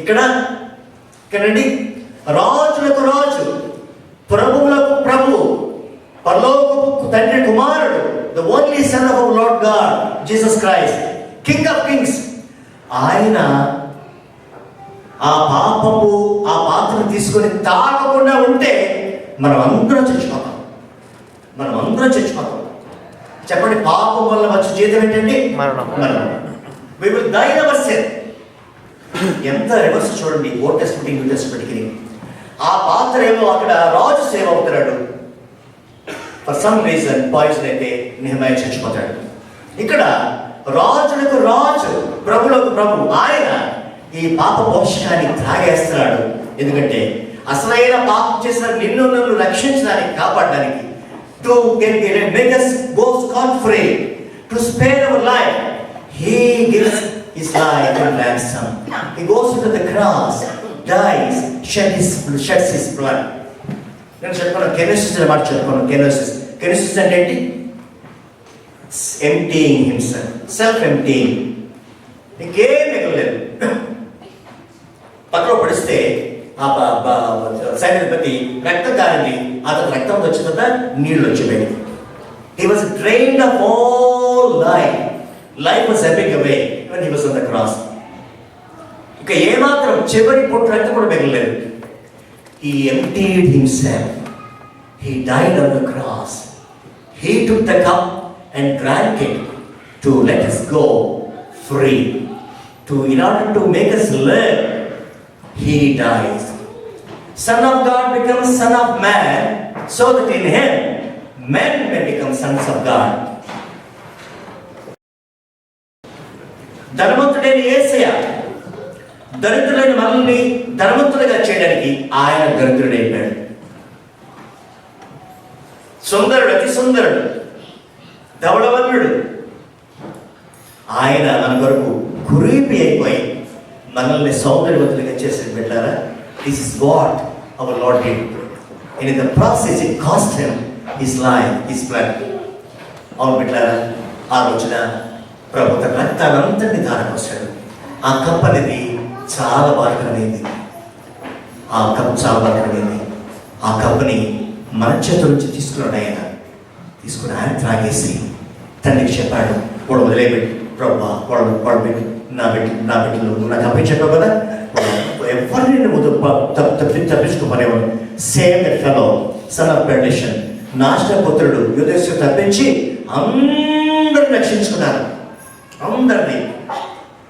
ఇక్కడండి రాజులకు రాజు, ప్రభువులకు ప్రభువు, పరలోకపు తండ్రి కుమారుడు, the only son of our Lord God, Jesus Christ, King of Kings. ఆయన ఆ పాత్రను తీసుకొని తాగకుండా ఉంటే మనం అందరం చచ్చిపోతాం. చెప్పండి, పాపం వల్ల వచ్చే జీతం ఏంటండి? మరణం. We will die in our sin. ఎంత రివర్స్ చూడండి, ఓల్డ్ టెస్టమెంట్ న్యూ టెస్టమెంట్కి. ఆ పాత్ర ఏమో అక్కడ రాజు సేవ అవుతున్నాడు, ఫర్ సమ్ రీజన్ పాయిజన్ అయితే నెహెమయా చచ్చిపోతాడు. ఇక్కడ రాజులకు రాజు, ప్రభులకు ప్రభు, ఆయన ఈ పాప పోషకాన్ని త్రాగేస్తున్నాడు. ఎందుకంటే అసలైన పాపం చేసిన నిన్ను నన్ను రక్షించడానికి, కాపాడడానికి, to make us go scot-free, to spare our life, he gives his life in ransom. He goes to the cross, dies, sheds his blood. నేను చెప్పుకున్నాను, కెనోసిస్ అని మాట చెప్పుకున్నాను. కెనోసిస్ అంటే ఏంటి? Emptying himself, self emptying. ఇంకేం మిగలలేదు. పక్కలో పడిస్తే ఆ సైన్యాధిపతి రక్తం కారింది, అతను రక్తం వచ్చిన తర్వాత నీళ్ళు వచ్చిపోయి. He was drained of all life. Life was ebbing away when he was on the cross. ఇక ఏమాత్రం చివరి పొట్టు రక్తం కూడా మిగలలేదు. He emptied himself. He died on the cross. He took the cup and drank it to let us go free. In order to make us live, he dies. Son of God becomes son of man, so that in him men may become sons of God. ధనవంతుడైన యేసయ్య దరిద్రులైన మనల్ని ధనవంతులుగా చేయడానికి ఆయన దరిద్రుడైపోయాడు. సుందరుడు, అతి సుందరుడు, ధవళవర్ణుడు. ఆయన మన కొరకు కురీపి అయిపోయి మనల్ని సౌందర్యవంతులుగా చేసి పెట్టారా? This is what our lord did. And in the process it cost him his life, his blood. అవును పెట్టారా? ఆ రోజున ప్రభు తన రక్తానంతటిని ధారపోసాడు. ఆ కప్ అనేది చాలా బాధకరమైంది. ఆ కప్ చాలా బాధకరమైంది. ఆ కప్పుని మన చేతుల నుంచి తీసుకున్నాడు ఆయన. తీసుకుని ఆయన త్రాగేసి తండ్రికి చెప్పాడు, వాడు వదిలేపెట్టి ప్రభు, వాడు పెట్టి నా బిడ్డలు నాకు అప్పించావు కదా, ఎవరిని నువ్వు తప్పించుకోమనేవాడు. Same that fellow son of perdition, నాశనపుత్రుడు యూదేశు తప్పించి అందరిని రక్షించుకున్నారు. అందరినీ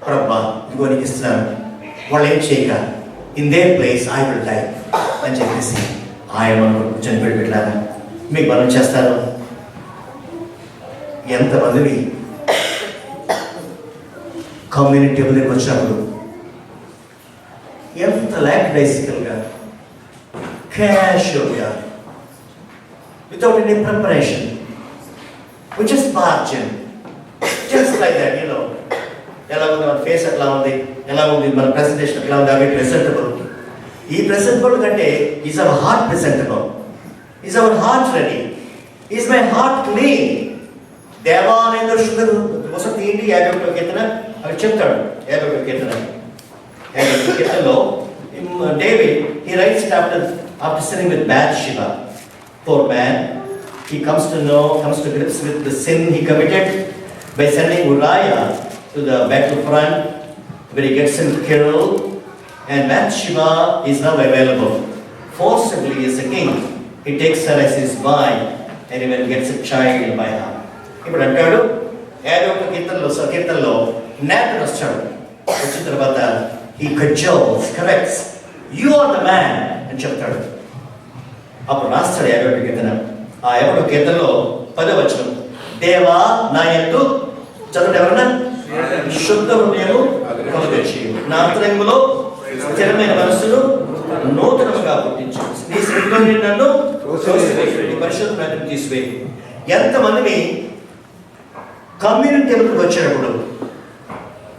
ప్రభు ఇదిగో నీకు ఇస్తున్నాను, వాళ్ళు ఏం చేయక in their place I will die అని చెప్పేసి ఆయన చనిపోయి పెట్టారా? మీకు మనం చేస్తారు. ఎంతమందిని కమ్యూనిటీ టేబుల్ దగ్గరికి వచ్చినప్పుడు ఎంత లాక్డైసికల్గా, క్యాషువల్గా, without any preparation, we just barge in, just like that, you know. ఎలా ఉంది మన ఫేస్, ఎట్లా ఉంది, ఎలా ఉంది మన ప్రెసెంటేషన్, ఎట్లా ఉంది, అవి ప్రెసెంటబుల్. ఈ ప్రెసెంటబుల్ కంటే is our heart presentable, is our heart ready, is my heart clean. దేవాలయంలో శుద్ధ కోసం తీయండి. 51వ కీర్తన అక్కడ చెప్తాడు. 51వ కీర్తనలో David he writes it after sinning with Bathsheba. Poor man, he comes to grips with the sin he committed by sending Uriah to the battlefront where he gets him killed, and Bathsheba is now available. Forcibly as a king, he takes her as his wife and even gets a child by her. ఇప్పుడు అంటాడు 51వ కీర్తనలో నాథన్ వస్తాడు. వచ్చిన తర్వాత he cajoles, corrects, you are the man అని చెప్తాడు. అప్పుడు రాస్తాడు 51వ కీర్తన. ఆ 51వ కీర్తనలో 10వ వచనం, దేవా నా యందు, చదవండి ఎవరన్నా, శుద్ధ హృదయము కలుగచేయు, నా అంతరంగములో స్థిరమైన మనస్సును నూతనముగా పుట్టించు, నీ శ్రద్ధలో నన్ను పరిశుద్ధమైన తీసివేయి. ఎంతమందిని కమ్యూనిటీ టేబుల్కి వచ్చేటప్పుడు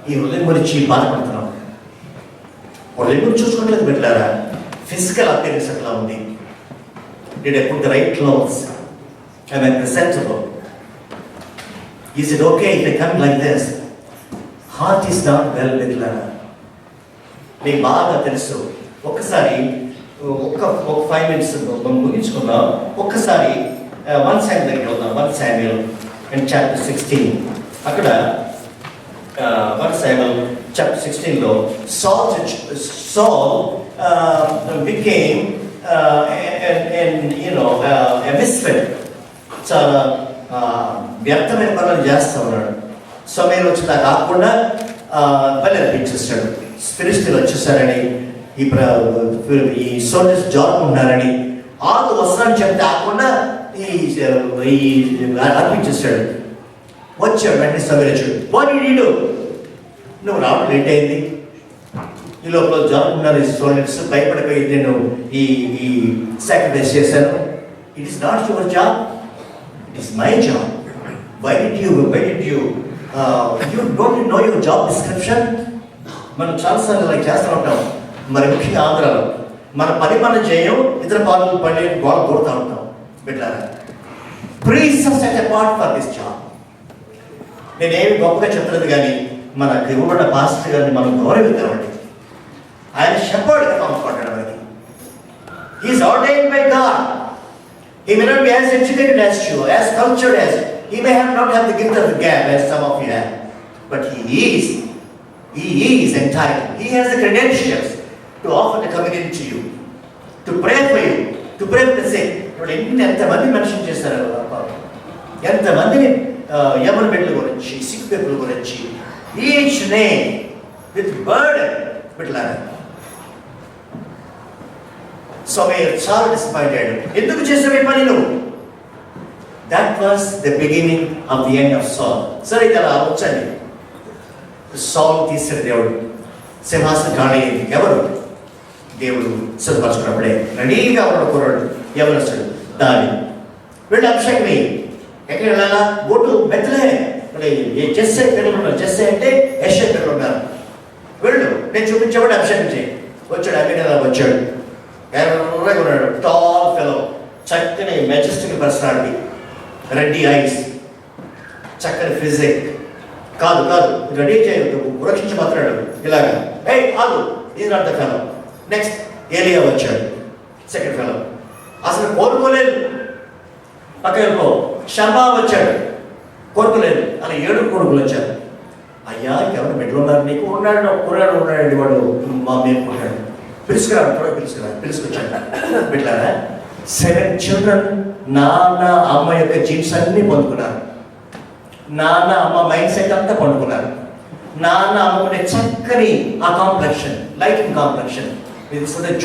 ఈ హృదయం గురించి బాధపడుతున్నాం. హృదయం గురించి చూసుకోవట్లేదు పెట్టారా? ఫిజికల్ అపియరెన్స్ ఎట్లా ఉంది? Did I put the right clothes? Am I presentable? Is it okay if I come like this? Heart is not well with Lara. మీకు బాగా తెలుసు. ఒక్కసారి ఒక 5 minutes ముగించుకుందాం. ఒక్కసారి 1 Samuel దగ్గరికి వెళ్దాం. 1 Samuel in chapter 16. అక్కడ 1 Samuel chapter 16లో Saul became a misfit. చాలా వ్యర్థమైన పనులు చేస్తూ ఉన్నాడు. సమయం వచ్చినా కాకుండా బలి అర్పించేస్తాడు. ఫిలిష్తీయులు వచ్చేసారని, ఈ సోల్జర్స్ జారుకుంటున్నారని, ఆకు వస్త్రాన్ని చెప్తే ఆకుండా అర్పించేస్తాడు. వచ్చాడు వెంటనే సమీరించాడు. What did you do? నువ్వు రావడం లేట్ అయింది, ఈ లోపల జారుకున్నారు ఈ సోల్జర్స్, భయపడిపోయి నేను ఈ సాక్రిఫైస్ చేశాను. It is not your job, it is my job. Why did you don't know your job description? మనం చాలాసార్లు అలా చేస్తూ ఉంటాం. మరి ముఖ్యంగా ఆంధ్రాలో మన పని మనం చేయం, ఇతర పాలు పని వాళ్ళు కోరుతూ ఉంటాం. బిడ్డారా, priest are set apart for this job. నేనేమి గొప్పగా చెప్పలేదు, కానీ మనకు ఇవ్వబడిన పాస్టర్ గారిని మనం గౌరవిద్దామండి. ఆయన షెపర్డ్గా పంపబడ్డాడు మనకి. He is ordained by God. He may not be as educated as you, as cultured as you. He may not have the gift of the gab as some of you have, but he is entitled. He has the credentials to offer the communion to you, to pray for you, to pray for the sick. ఎంతమంది మెన్షన్ చేస్తారు, ఎంతమందిని యమన్ బిడ్డల గురించి, సిక్ పీపుల్ గురించి, ఈచ్ నేమ్ విత్ బర్డెన్ బిడ్డలారా. సమయం చాలా డిసప్పాయింటెడ్. ఎందుకు చేసావు ఈ పని నువ్వు? That was the beginning of the end of సాల్. సరే, ఇలా వచ్చండి. సౌలు తీసిన దేవుడు సింహాసనం ఖాళీ అయింది. ఎవరు? దేవుడు సిద్ధపరచుకున్నప్పుడే రెడీగా ఉన్న కుర్రాడు యవనస్తుడు దావీదు. వీళ్ళు అభిషేకం ఎక్కడ వెళ్ళాలా? గోటు బెత్తలే జెస్సే పిల్లలు ఉన్నారు. జెస్సే అంటే యెషై పిల్లలు ఉన్నారు. వెళ్ళు, నేను చూపించేవాడు అభిషేకం చేయి. వచ్చాడు, అభినయ వచ్చాడు, ఎర్రగా ఉన్నాడు, టాల్ ఫెలో, చక్కని మెజెస్టిక్ పర్సనాలిటీ, రెడ్డి ఐస్, చక్కని ఫిజిక్. కాదు కాదు రెడీ చేయదు, రక్షించి మాట్లాడు ఇలాగా. ఆగు, ఇది నాట్ ద ఫెలో. నెక్స్ట్ ఏలియా వచ్చాడు, సెకండ్ ఫెలో, అసలు కోరుకోలేదు, పక్క వెళ్ళిపో. షమ్మా వచ్చాడు, కోరుకోలేదు. అలా 7 కొడుకులు వచ్చారు. అయ్యా ఎవరు బిడ్డలు ఉన్నారు నీకు? ఉన్నాడు, కుర్రాడు ఉన్నాడండి, వాడు మా మేము కొన్నాడు, పిలుచుకురాడు, త్వరగా పిలుచుకొచ్చాడు. బిడ్డలారా, 7 చిల్డ్రన్ నాన్న అమ్మ యొక్క జీన్స్ అన్నీ పొందుకున్నారు. నాన్న అమ్మ మైండ్ సెట్ అంతా పండుకున్నారు. నాన్న అమ్మకునే చక్కని ఆ కాంప్లెక్షన్, లైటింగ్ కాంప్లెక్షన్. ఇది చూడండి,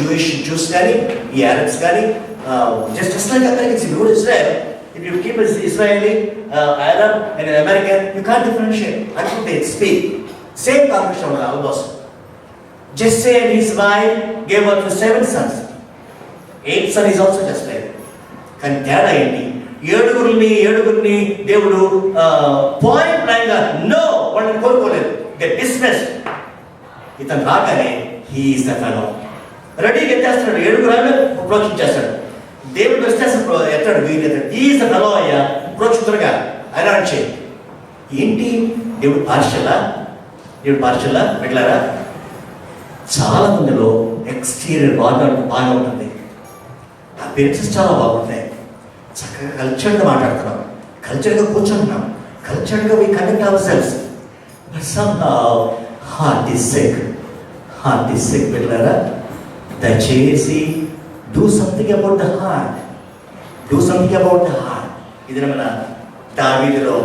జ్యూస్ కానీ ఈ అరబ్స్ కానీ just like Americans, if you go to Israel, if you keep an Israeli, Arab and an American, you can't differentiate until they speak. Same combination of almost. Jesse and his wife gave birth to 7 sons. 8th son is also just like. కానీ తేడా ఏంటి? ఏడుగురిని దేవుడు పాయింట్ బ్లాంక్ గా నో, వాళ్ళని కోరుకోలేదు, దే డిస్మిస్డ్. ఇతను రాగానే హీ ఈస్ ద ఫెలో. రెడీగా ఎత్తేస్తున్నాడు, 7 రాళ్ళు ప్రోక్షించేస్తాడు. దేవుడు వస్తే అసలు ఎత్తాడు, వీళ్ళు ఎత్తాడు. ఈజ్ ద ఫెలో అయ్యా, ప్రోక్షితులుగా ఆయన వచ్చే. ఏంటి దేవుడు పార్షలా? దేవుడు పార్షలా పెట్టారా? చాలా మందిలో ఎక్స్టీరియర్ బాగా ఉంటుంది, అపియరెన్సెస్ చాలా బాగుంటాయి, చక్కగా కల్చర్గా మాట్లాడుతున్నాం, కల్చర్గా కూర్చుంటున్నాం, కల్చర్గా we connect our cells. But somehow heart is sick పెట్టారా? దయచేసి do something about the heart, ఇది మన దావీదులో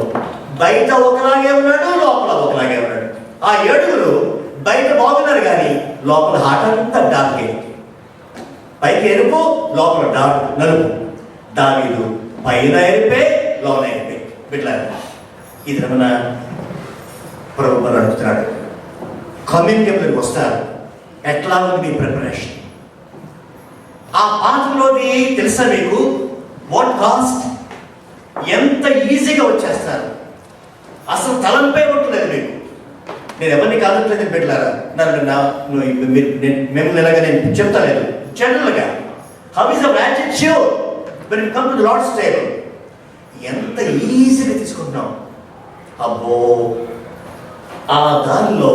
బయట ఒకలాగే ఉన్నాడు, లోపల ఒకలాగే ఉన్నాడు. ఆ 7 బయట బాగున్నారు కానీ లోపల హార్ట్ అంతా డార్కే, పైకి ఎరుపు, లోపల డార్క్ నలుపు. దావీదు పైన ఎరిపే, లోన ఎరిపే. బిడ్డలారా, ఇది మన ప్రభు అడుగుతున్నాడు, కమ్యూనిటీలోకి వస్తారు, ఎట్లా ఉంది మీ ప్రిపరేషన్? ఆ పాత్రలోది తెలుసా మీకు? What cost? ఎంత ఈజీగా వచ్చేస్తారు, అసలు తలంపై ఉంటలేదు మీకు. నేను ఎవరిని కాదట్లేదు బిడ్డలారా, మేము ఇలాగా నేను చెప్తాలేదు. జనరల్గా how is the attitude when it come to the lord's table? ఎంత ఈజీగా తీసుకుంటున్నాం. అబ్బో, ఆ దానిలో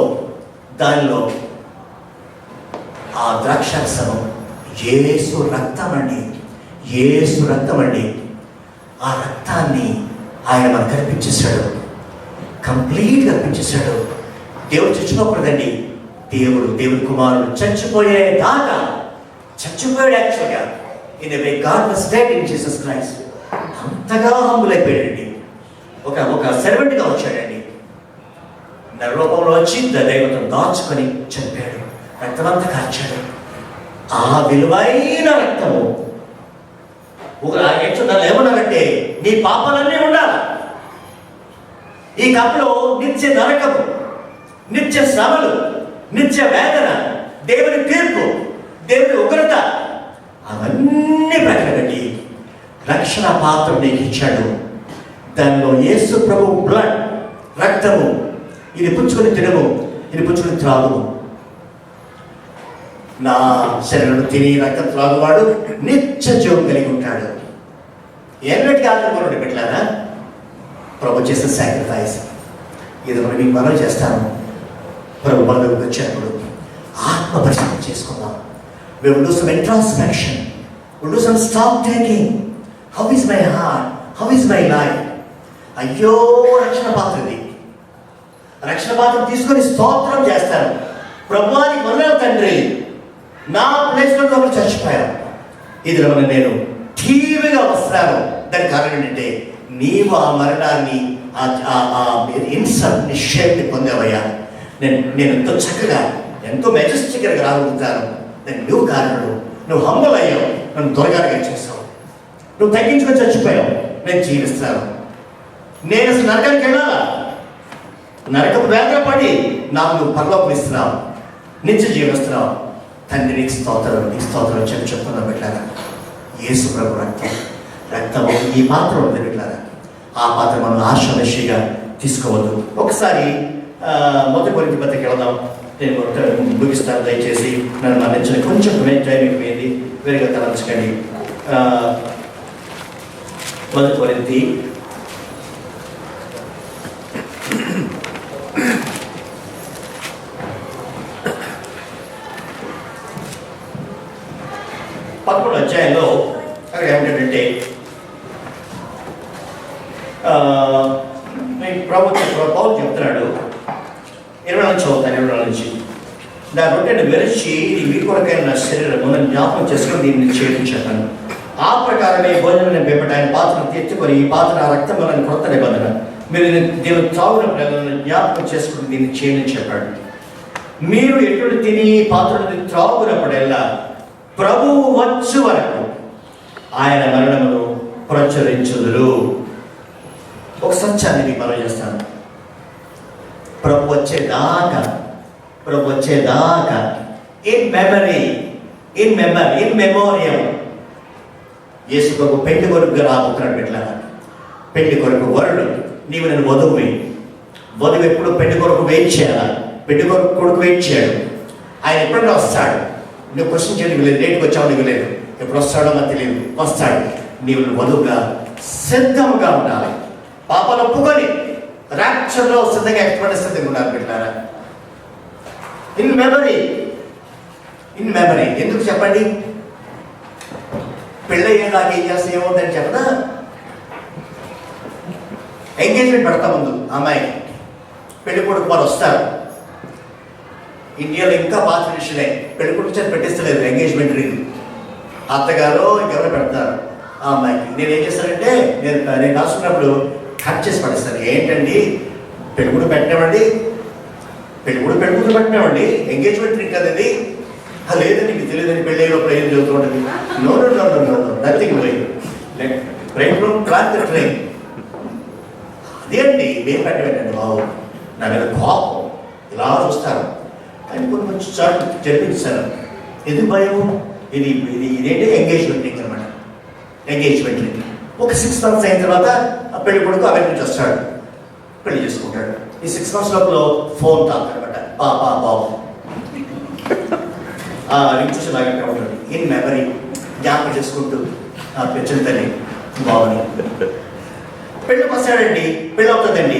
ఆ ద్రాక్షారసము యేసు రక్తం అండి, ఆ రక్తాన్ని ఆయన మనకు కనిపించేశాడు, కంప్లీట్గా అర్పించేశాడు. దేవుడు చచ్చిపోకూడదండి, దేవుడి కుమారుడు చచ్చిపోయాడు యాక్చువల్గా. In a way God was dead in Jesus Christ. అంతగా హంబుల్ అయిపోయాడండి, ఒక సర్వెంట్గా వచ్చాడండి, నరరూపంలో వచ్చి దైవతను దాచుకొని చనిపోయాడు, రక్తమంతా కార్చాడు. ఆ విలువైన రక్తము దాన్ని ఏమన్నారంటే, నీ పాపాలన్నీ ఉండాలి. ఈ కప్పులో నిత్య నరకము, నిత్య శ్రమలు, నిత్య వేదన, దేవుని తీర్పు, దేవుని ఉగ్రత, అవన్నీ ప్రకటనకి రక్షణ పాత్ర నీకు ఇచ్చాడు. దానిలో యేసు ప్రభు బ్లడ్, రక్తము, ఇది పుచ్చుకొని తినము, ఇది పుచ్చుకొని త్రాగుము. నా శరీరం తిని రక్తం త్రాగువాడు నిత్య జీవం కలిగి ఉంటాడు. ఎన్నటికీ ఆధారపడి పెట్టలేదా? ప్రభు చేసిన సాక్రిఫైస్. ఇది మీకు మనం చేస్తాను. ప్రభు మన దగ్గరకు వచ్చినప్పుడు ఆత్మ పరిశీలన చేసుకుందాం. We will do some introspection. We will do some stock taking. How is my heart? How is my life? అయ్యో, రక్షణ పాత్రది. రక్షణ పాత్ర తీసుకొని స్తోత్రం చేస్తాను. ప్రభువానికి వందనాలు తండ్రి, నా ప్లేస్లో ఒకరు చచ్చిపోయాను, ఇది నేను టీవీగా వస్తున్నాను. దానికి కారణం ఏంటంటే, నీవు ఆ మరణాన్ని, ఇన్సల్ట్ నిషేప్ని పొందావయ్యా. నేను ఎంతో చక్కగా, ఎంతో మెజెస్టిక్గా రాగలుగుతాను. దానికి నువ్వు కారణుడు. నువ్వు హంబల్ అయ్యావు, నన్ను త్వరగా చేసావు. నువ్వు తగ్గించుకొని చచ్చిపోయావు, నేను జీవిస్తాను. నేను అసలు నరకానికి వెళ్ళాలా? నరకపు వేదన పడి నాకు నువ్వు పరలోకం ఇస్తున్నావు, నిత్య జీవిస్తున్నావు. తండ్రి నీకు స్తోత్రం, నీకు స్తోత్రం చెప్తున్నావు బిడ్డారా. యేసు ప్రభు రక్తము ఈ పాత్ర ఉంది బిడ్డారా. ఆ పాత్ర మనం ఆశాలశిగా తీసుకోవద్దు. ఒకసారి మొదటి కొరింథీ పత్రికకి వెళ్దాం. నేను ముగిస్తాను, దయచేసి నన్ను మన్నించండి. కొంచెం టైం అయిపోయింది, వేరుగా తలంచకండి. మొదటి కొరింథీ 11వ అధ్యాయంలో అక్కడ ఏమిటంటే పౌలు చెప్తున్నాడు. 20 నుంచి చదువుతాను. 20 నుంచి నా రొట్టెను విరచి ఇది మీ కొరకైన నా శరీరము నన్ను జ్ఞాపకం చేసుకుని దీన్ని చేయించాను. ఆ ప్రకారమే భోజనం పెంపట ఆయన పాత్రను తెచ్చుకొని ఈ పాత్ర ఆ రక్తం వలన కొత్త నిబంధన మీరు దేవుడు తాగున ప్రజలను జ్ఞాపకం చేసుకుని దీన్ని చేయని చెప్పాడు. మీరు ఎటువంటి తిని పాత్రను త్రాగునప్పుడల్లా ప్రభువు వచ్చు వరకు ఆయన మరణమును ప్రచురించుదురు. ఒక సత్యాన్ని మీకు మనం చేస్తాను. ప్రభు వచ్చేదాకా ఇన్ మెమోరియం యేసు ప్రభు పెళ్లి కొరకు రాబోతున్నాడు. ఎట్లా పెళ్లి కొరకు వరుడు నీవు నేను వధువు ఎప్పుడు పెళ్లి కొరకు వెయిట్ చేయాలా? పెళ్లి కొడుకు వెయిట్ చేయడు. ఆయన ఎప్పుడైనా వస్తాడు. నువ్వు క్వశ్చన్ చేయడం లేదు, రేటుకి వచ్చావు నీకు లేదు, ఎప్పుడు వస్తాడో నాకు తెలియదు, వస్తాడు. నీవు వధువుగా సిద్ధంగా ఉండాలి. పాపాలు ఒప్పుకొని రాక్షలో సిద్ధంగా సిద్ధంగా ఉండాలి బిడ్డారా. ఇన్ మెమరీ ఎందుకు చెప్పండి? పెళ్ళయ్యేదాకా ఏం చేస్తే ఏమవుతుందని చెప్పదా? ఎంగేజ్మెంట్ పెడతా ముందు అమ్మాయికి పెళ్లి కొడుకు వారు వస్తారు. ఇండియాలో ఇంకా పాత విషయమే, పెళ్లి కొడుకు పెట్టిస్తలేదు ఎంగేజ్మెంట్ రింగ్. అత్తగారు ఇంకెవరో పెడతారు ఆ అమ్మాయికి. నేను ఏం చేస్తానంటే నేను రాసుకున్నప్పుడు కట్ చేసి పడేస్తాను. ఏంటండి పెళ్లి కూడా పెట్టినామండి, పెళ్లి పెట్టినామండి, ఎంగేజ్మెంట్ రింగ్ కదా అది. లేదండి మీకు తెలియదని పెళ్ళి అయినప్పుడు ఏం చదువుతూ ఉంటుంది. నో నథింగ్ ట్రైన్ అదేంటి మేము పెట్టండి బాబు. నా మీద కోపం ఇలా చూస్తారు. కానీ కొన్ని మంచి చాటు జరిపించారు. ఎందుకు భయం? ఇదేంటి ఎంగేజ్మెంట్ రింగ్ అనమాట. ఎంగేజ్మెంట్ రింగ్ ఒక 6 months అయిన తర్వాత ఆ పెళ్లి కొడుకు అమెరికా నుంచి వస్తాడు, పెళ్లి చేసుకుంటాడు. ఈ 6 months లోపల ఫోన్ తాకనమాట, బాబు రింగ్ చూసి లాగా ఉంటుంది. ఇన్ మెమరీ జ్ఞాపకం చేసుకుంటూ ఆ పెంచిన తల్లి బాబుని పెళ్ళికి వస్తాడండి, పెళ్ళి అవుతుందండి.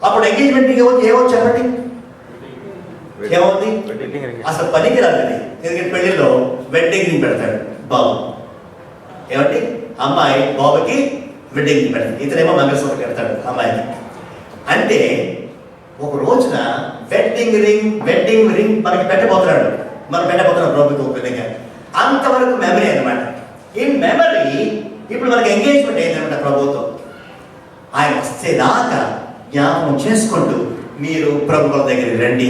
అప్పుడు ఎంగేజ్మెంట్ ఏమో చెప్పండి, ఏమవుతుంది? అసలు పనికి రాదండి. ఎందుకంటే పెళ్లిలో వెడ్డింగ్ రింగ్ పెడతాడు బాబు. ఏమండి? అమ్మాయి బాబుకి వెడ్డింగ్ రింగ్ పెడతాడు, ఇతనేమో మంగళసూత్రం పెడతాడు అమ్మాయికి. అంటే ఒక రోజున వెడ్డింగ్ రింగ్ మనకి పెట్టబోతున్నాడు, మనం పెట్టబోతున్నాం బాబుకి ఒక విధంగా. అంతవరకు మెమరీ అనమాట. ఈ మెమరీ ఇప్పుడు మనకి ఎంగేజ్మెంట్ అయిందనమాట ప్రభుత్వం. ఆయన వస్తేదాకా జ్ఞాపకం చేసుకుంటూ మీరు ప్రభుత్వం దగ్గరికి రండి,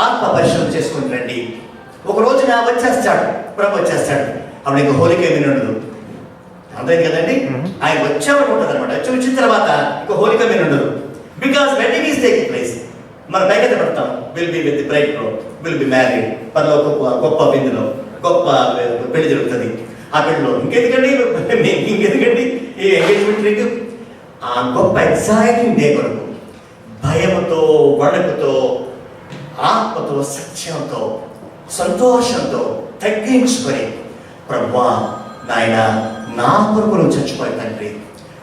ఆత్మ పరిశీలన చేసుకుని రండి. ఒక రోజున వచ్చేస్తాడు ప్రభు, వచ్చేస్తాడు. అప్పుడు ఇంకా హోలిక ఏమీ ఉండదు. అర్థమైంది కదండి? ఆయన వచ్చేవాడు ఉంటుంది అనమాట. వచ్చిన తర్వాత ఇంకా హోలిక మీద ఉండదు. Because wedding is taking place. మనం బయట పడతాం, will be with the bride groom, will be married. పనిలో గొప్ప విందులో గొప్ప పెళ్లి జరుగుతుంది. ఆ పెళ్లిలో ఇంకెందుకండి ఈ ఎంగేజ్మెంట్ రింగ్? ఆ గొప్ప ఎక్సైటింగ్ డే కొరకు భయముతో, వణకుతో, ఆత్మతో, సత్యంతో, సంతోషంతో తగ్గించుకొని ప్రభువా నాయన నా కొరకు నువ్వు చచ్చిపోయి తండ్రి,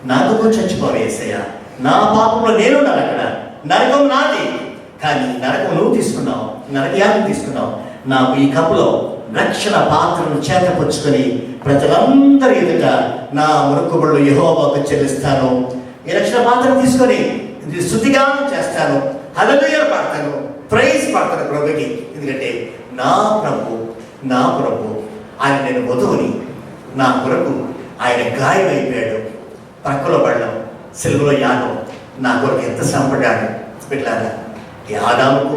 నా కొరకు చచ్చిపోయి యేసయ్య, నా పాపంలో నేనున్నాను, అక్కడ నరకం నాది, కానీ నరకం నువ్వు తీసుకున్నావు, నరకయాగం తీసుకున్నావు. నాకు ఈ కప్పులో రక్షణ పాత్రను చేతపుచ్చుకొని ప్రజలందరి ఎదుట నా మొక్కుబడులు యెహోవాకు చెల్లిస్తాను. ఈ రక్షణ పాత్రను తీసుకొని స్తుతిగానం చేస్తాను, హల్లెలూయా పాడతాను, ప్రైజ్ పాడతాను ప్రభుకి. ఎందుకంటే నా ప్రభు ఆయన నేను వధువుని, నా కొరకు ఆయన గాయమైపోయాడు, ప్రక్కలో పడడం, సిలువలో యాగం, నా కొరకు ఎంత శ్రమపడ్డాడు. పెట్టారా ఈ ఆదాముకు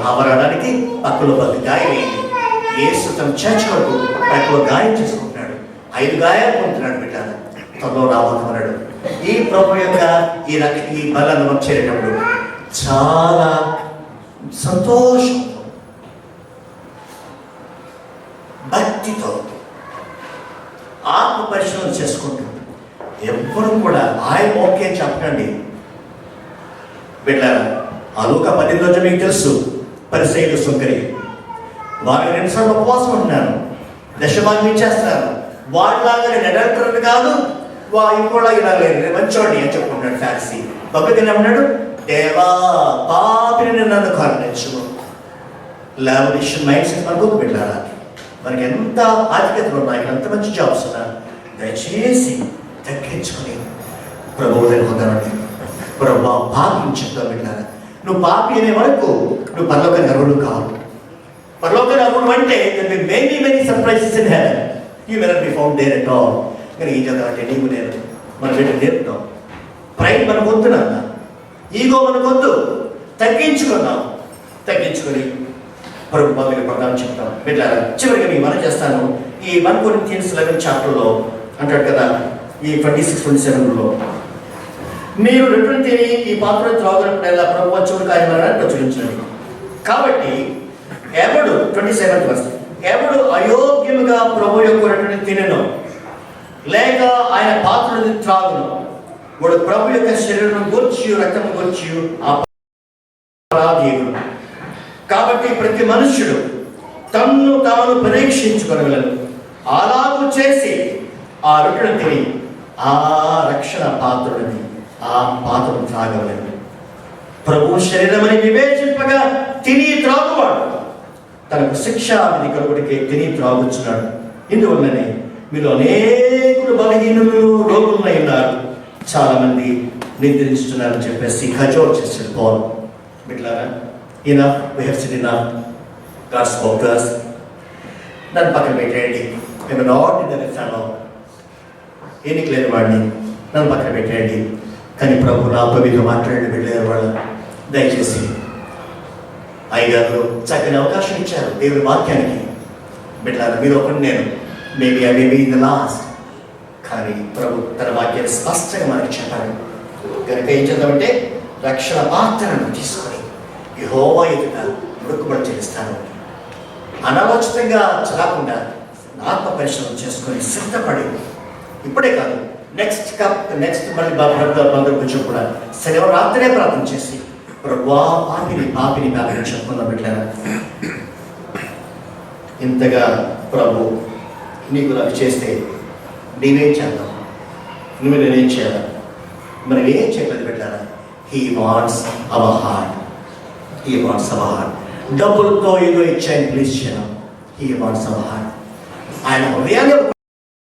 రావడానికి పక్కలో గాయమైంది. యేసు తన చర్చ్ కొరకు ప్రక్కలో గాయం చేసుకుంటున్నాడు. 5 గాయాలు పొందుతున్నాడు. పెట్టారా త్వరలో రాబోతున్నాడు. ఈ ప్రభు యొక్క ఈ బలను మనం చేరేటప్పుడు చాలా సంతోషంతో, భక్తితో, ఆత్మ పరిశీలన చేసుకుంటూ ఎవ్వరు కూడా ఓకే చెప్పండి. బిడ్డారా, ఆ లూకా 10 మీకు తెలుసు, పరిసయ్యులు సుంకరి వారు 2 సార్లు ఉపవాసం ఉంటున్నారు, దశభాగం ఇచ్చేస్తున్నారు. వాళ్ళలాగా నేను ఎడర్తరుడు కాదు, ఇంకోలా ఇలా లేదు, నేను మంచోడిని అని చెప్పుకుంటాడు ఫ్యాక్సీ. భగవద్గీత ఏమన్నాడు? దేవా పాపిని నన్ను కరుణించు. లావిష్ మైండ్ సెట్ మనకు పెట్టారా? మనకి ఎంత ఆధిక్యతలు ఉన్నాయి, ఎంత మంచి జాబ్స్ ఉన్నా, దయచేసి తగ్గించుకొని ప్రభువు దగ్గర పొందాలండి. ప్రభు పాపి చెప్తా పెట్టారా? నువ్వు పాపి అనే వరకు నువ్వు పరలోకానికి అర్హుడు కావు. పరలోకానికి అర్హుడు అంటే many surprises in heaven. You may not be found there at all. కానీ ఏం చేద్దాం అంటే నీకు నేను మన వీటిని నేర్పుతాం. ప్రైడ్ మనకు వద్దునా, ఈగో మనకు వద్దు, తగ్గించుకొని ప్రభు మొదలుగా పడదామని చెప్తాం. బిడ్డారా, చివరిగా మీకు మనం చేస్తాను. ఈ 1 Corinthians 11 చాప్టర్లో అంటాడు కదా, ఈ 26-27లో, మీరు ఎటువంటి ఈ పాత్ర త్రాగునప్పుడల్లా ప్రభు వచ్చుడు కార్యమని ప్రచురించండి. కాబట్టి ఎవడు 27th verse, ఎవడు అయోగ్యముగా ప్రభు యొక్క తినను లేక ఆయన పాత్రను త్రాగును, వాడు ప్రభు యొక్క శరీరం గూర్చి రక్తం గూర్చి అపరాధీయుడు. కాబట్టి ప్రతి మనుష్యుడు తన్ను తాను పరీక్షించుకొనగలడు. అలాగూ చేసి ఆ రొట్టెను తిని ఆ రక్షణ పాత్రుడిని ఆ పాత్రను త్రాగలేదు. ప్రభు శరీరమని వివేచింపగా తిని త్రాగువాడు తనకు శిక్ష విధి కలుగుడికి తిని త్రాగుచున్నాడు. ఇందువల్లనే మీరు అనేకులు బలహీనులు రోగులై ఉన్నారు, చాలా మంది నిద్రించుతున్నారని చెప్పేసి ఖజోర్ చేసాడు పౌలు. బిడ్డలారా, enough, we have said enough. God spoke to us. నన్ను పక్కన పెట్టేయండి. I'm an ordinary fellow, ఎన్నిక లేని వాడిని, నన్ను పక్కన పెట్టేయండి. కానీ ప్రభు నాతో మీతో మాట్లాడండి. బిడ్డలేని వాళ్ళు దయచేసి అయ్యగారు చక్కని అవకాశం ఇచ్చారు దేవుని వాక్యానికి. బిడ్డలారా, మీరు ఒకటి, నేను మేబీ ఇన్ ద లాస్ట్, కానీ ప్రభు తన వాక్యాన్ని స్పష్టంగా మనకి చెప్పాడు. కనుక ఏం చేద్దామంటే రక్షణ పాత్రను తీసుకొని యెహోవా ఎదుట మొక్కుబడి చెల్లిస్తాను. అనవచితంగా చదవకుండా ఆత్మ పరిశీలన చేసుకొని సిద్ధపడి, ఇప్పుడే కాదు నెక్స్ట్ మళ్ళీ బంధువులు కొంచెం కూడా శనివారం రాత్రే ప్రార్థన చేసి ప్రభువా పాపిని చెప్పుకుందాం. పెట్టారా, ఇంతగా ప్రభు నీకు నాకు చేస్తే నేనేం చేద్దాం, నేనేం చేయాలి, మనం ఏం చేయలేదు. పెట్టారా, he wants our heart. He wants our heart. డబ్బులతో ఏదో ఇచ్చాయని ప్లీజ్ చేయడం. He wants our heart. ఆయన హృదయాన్ని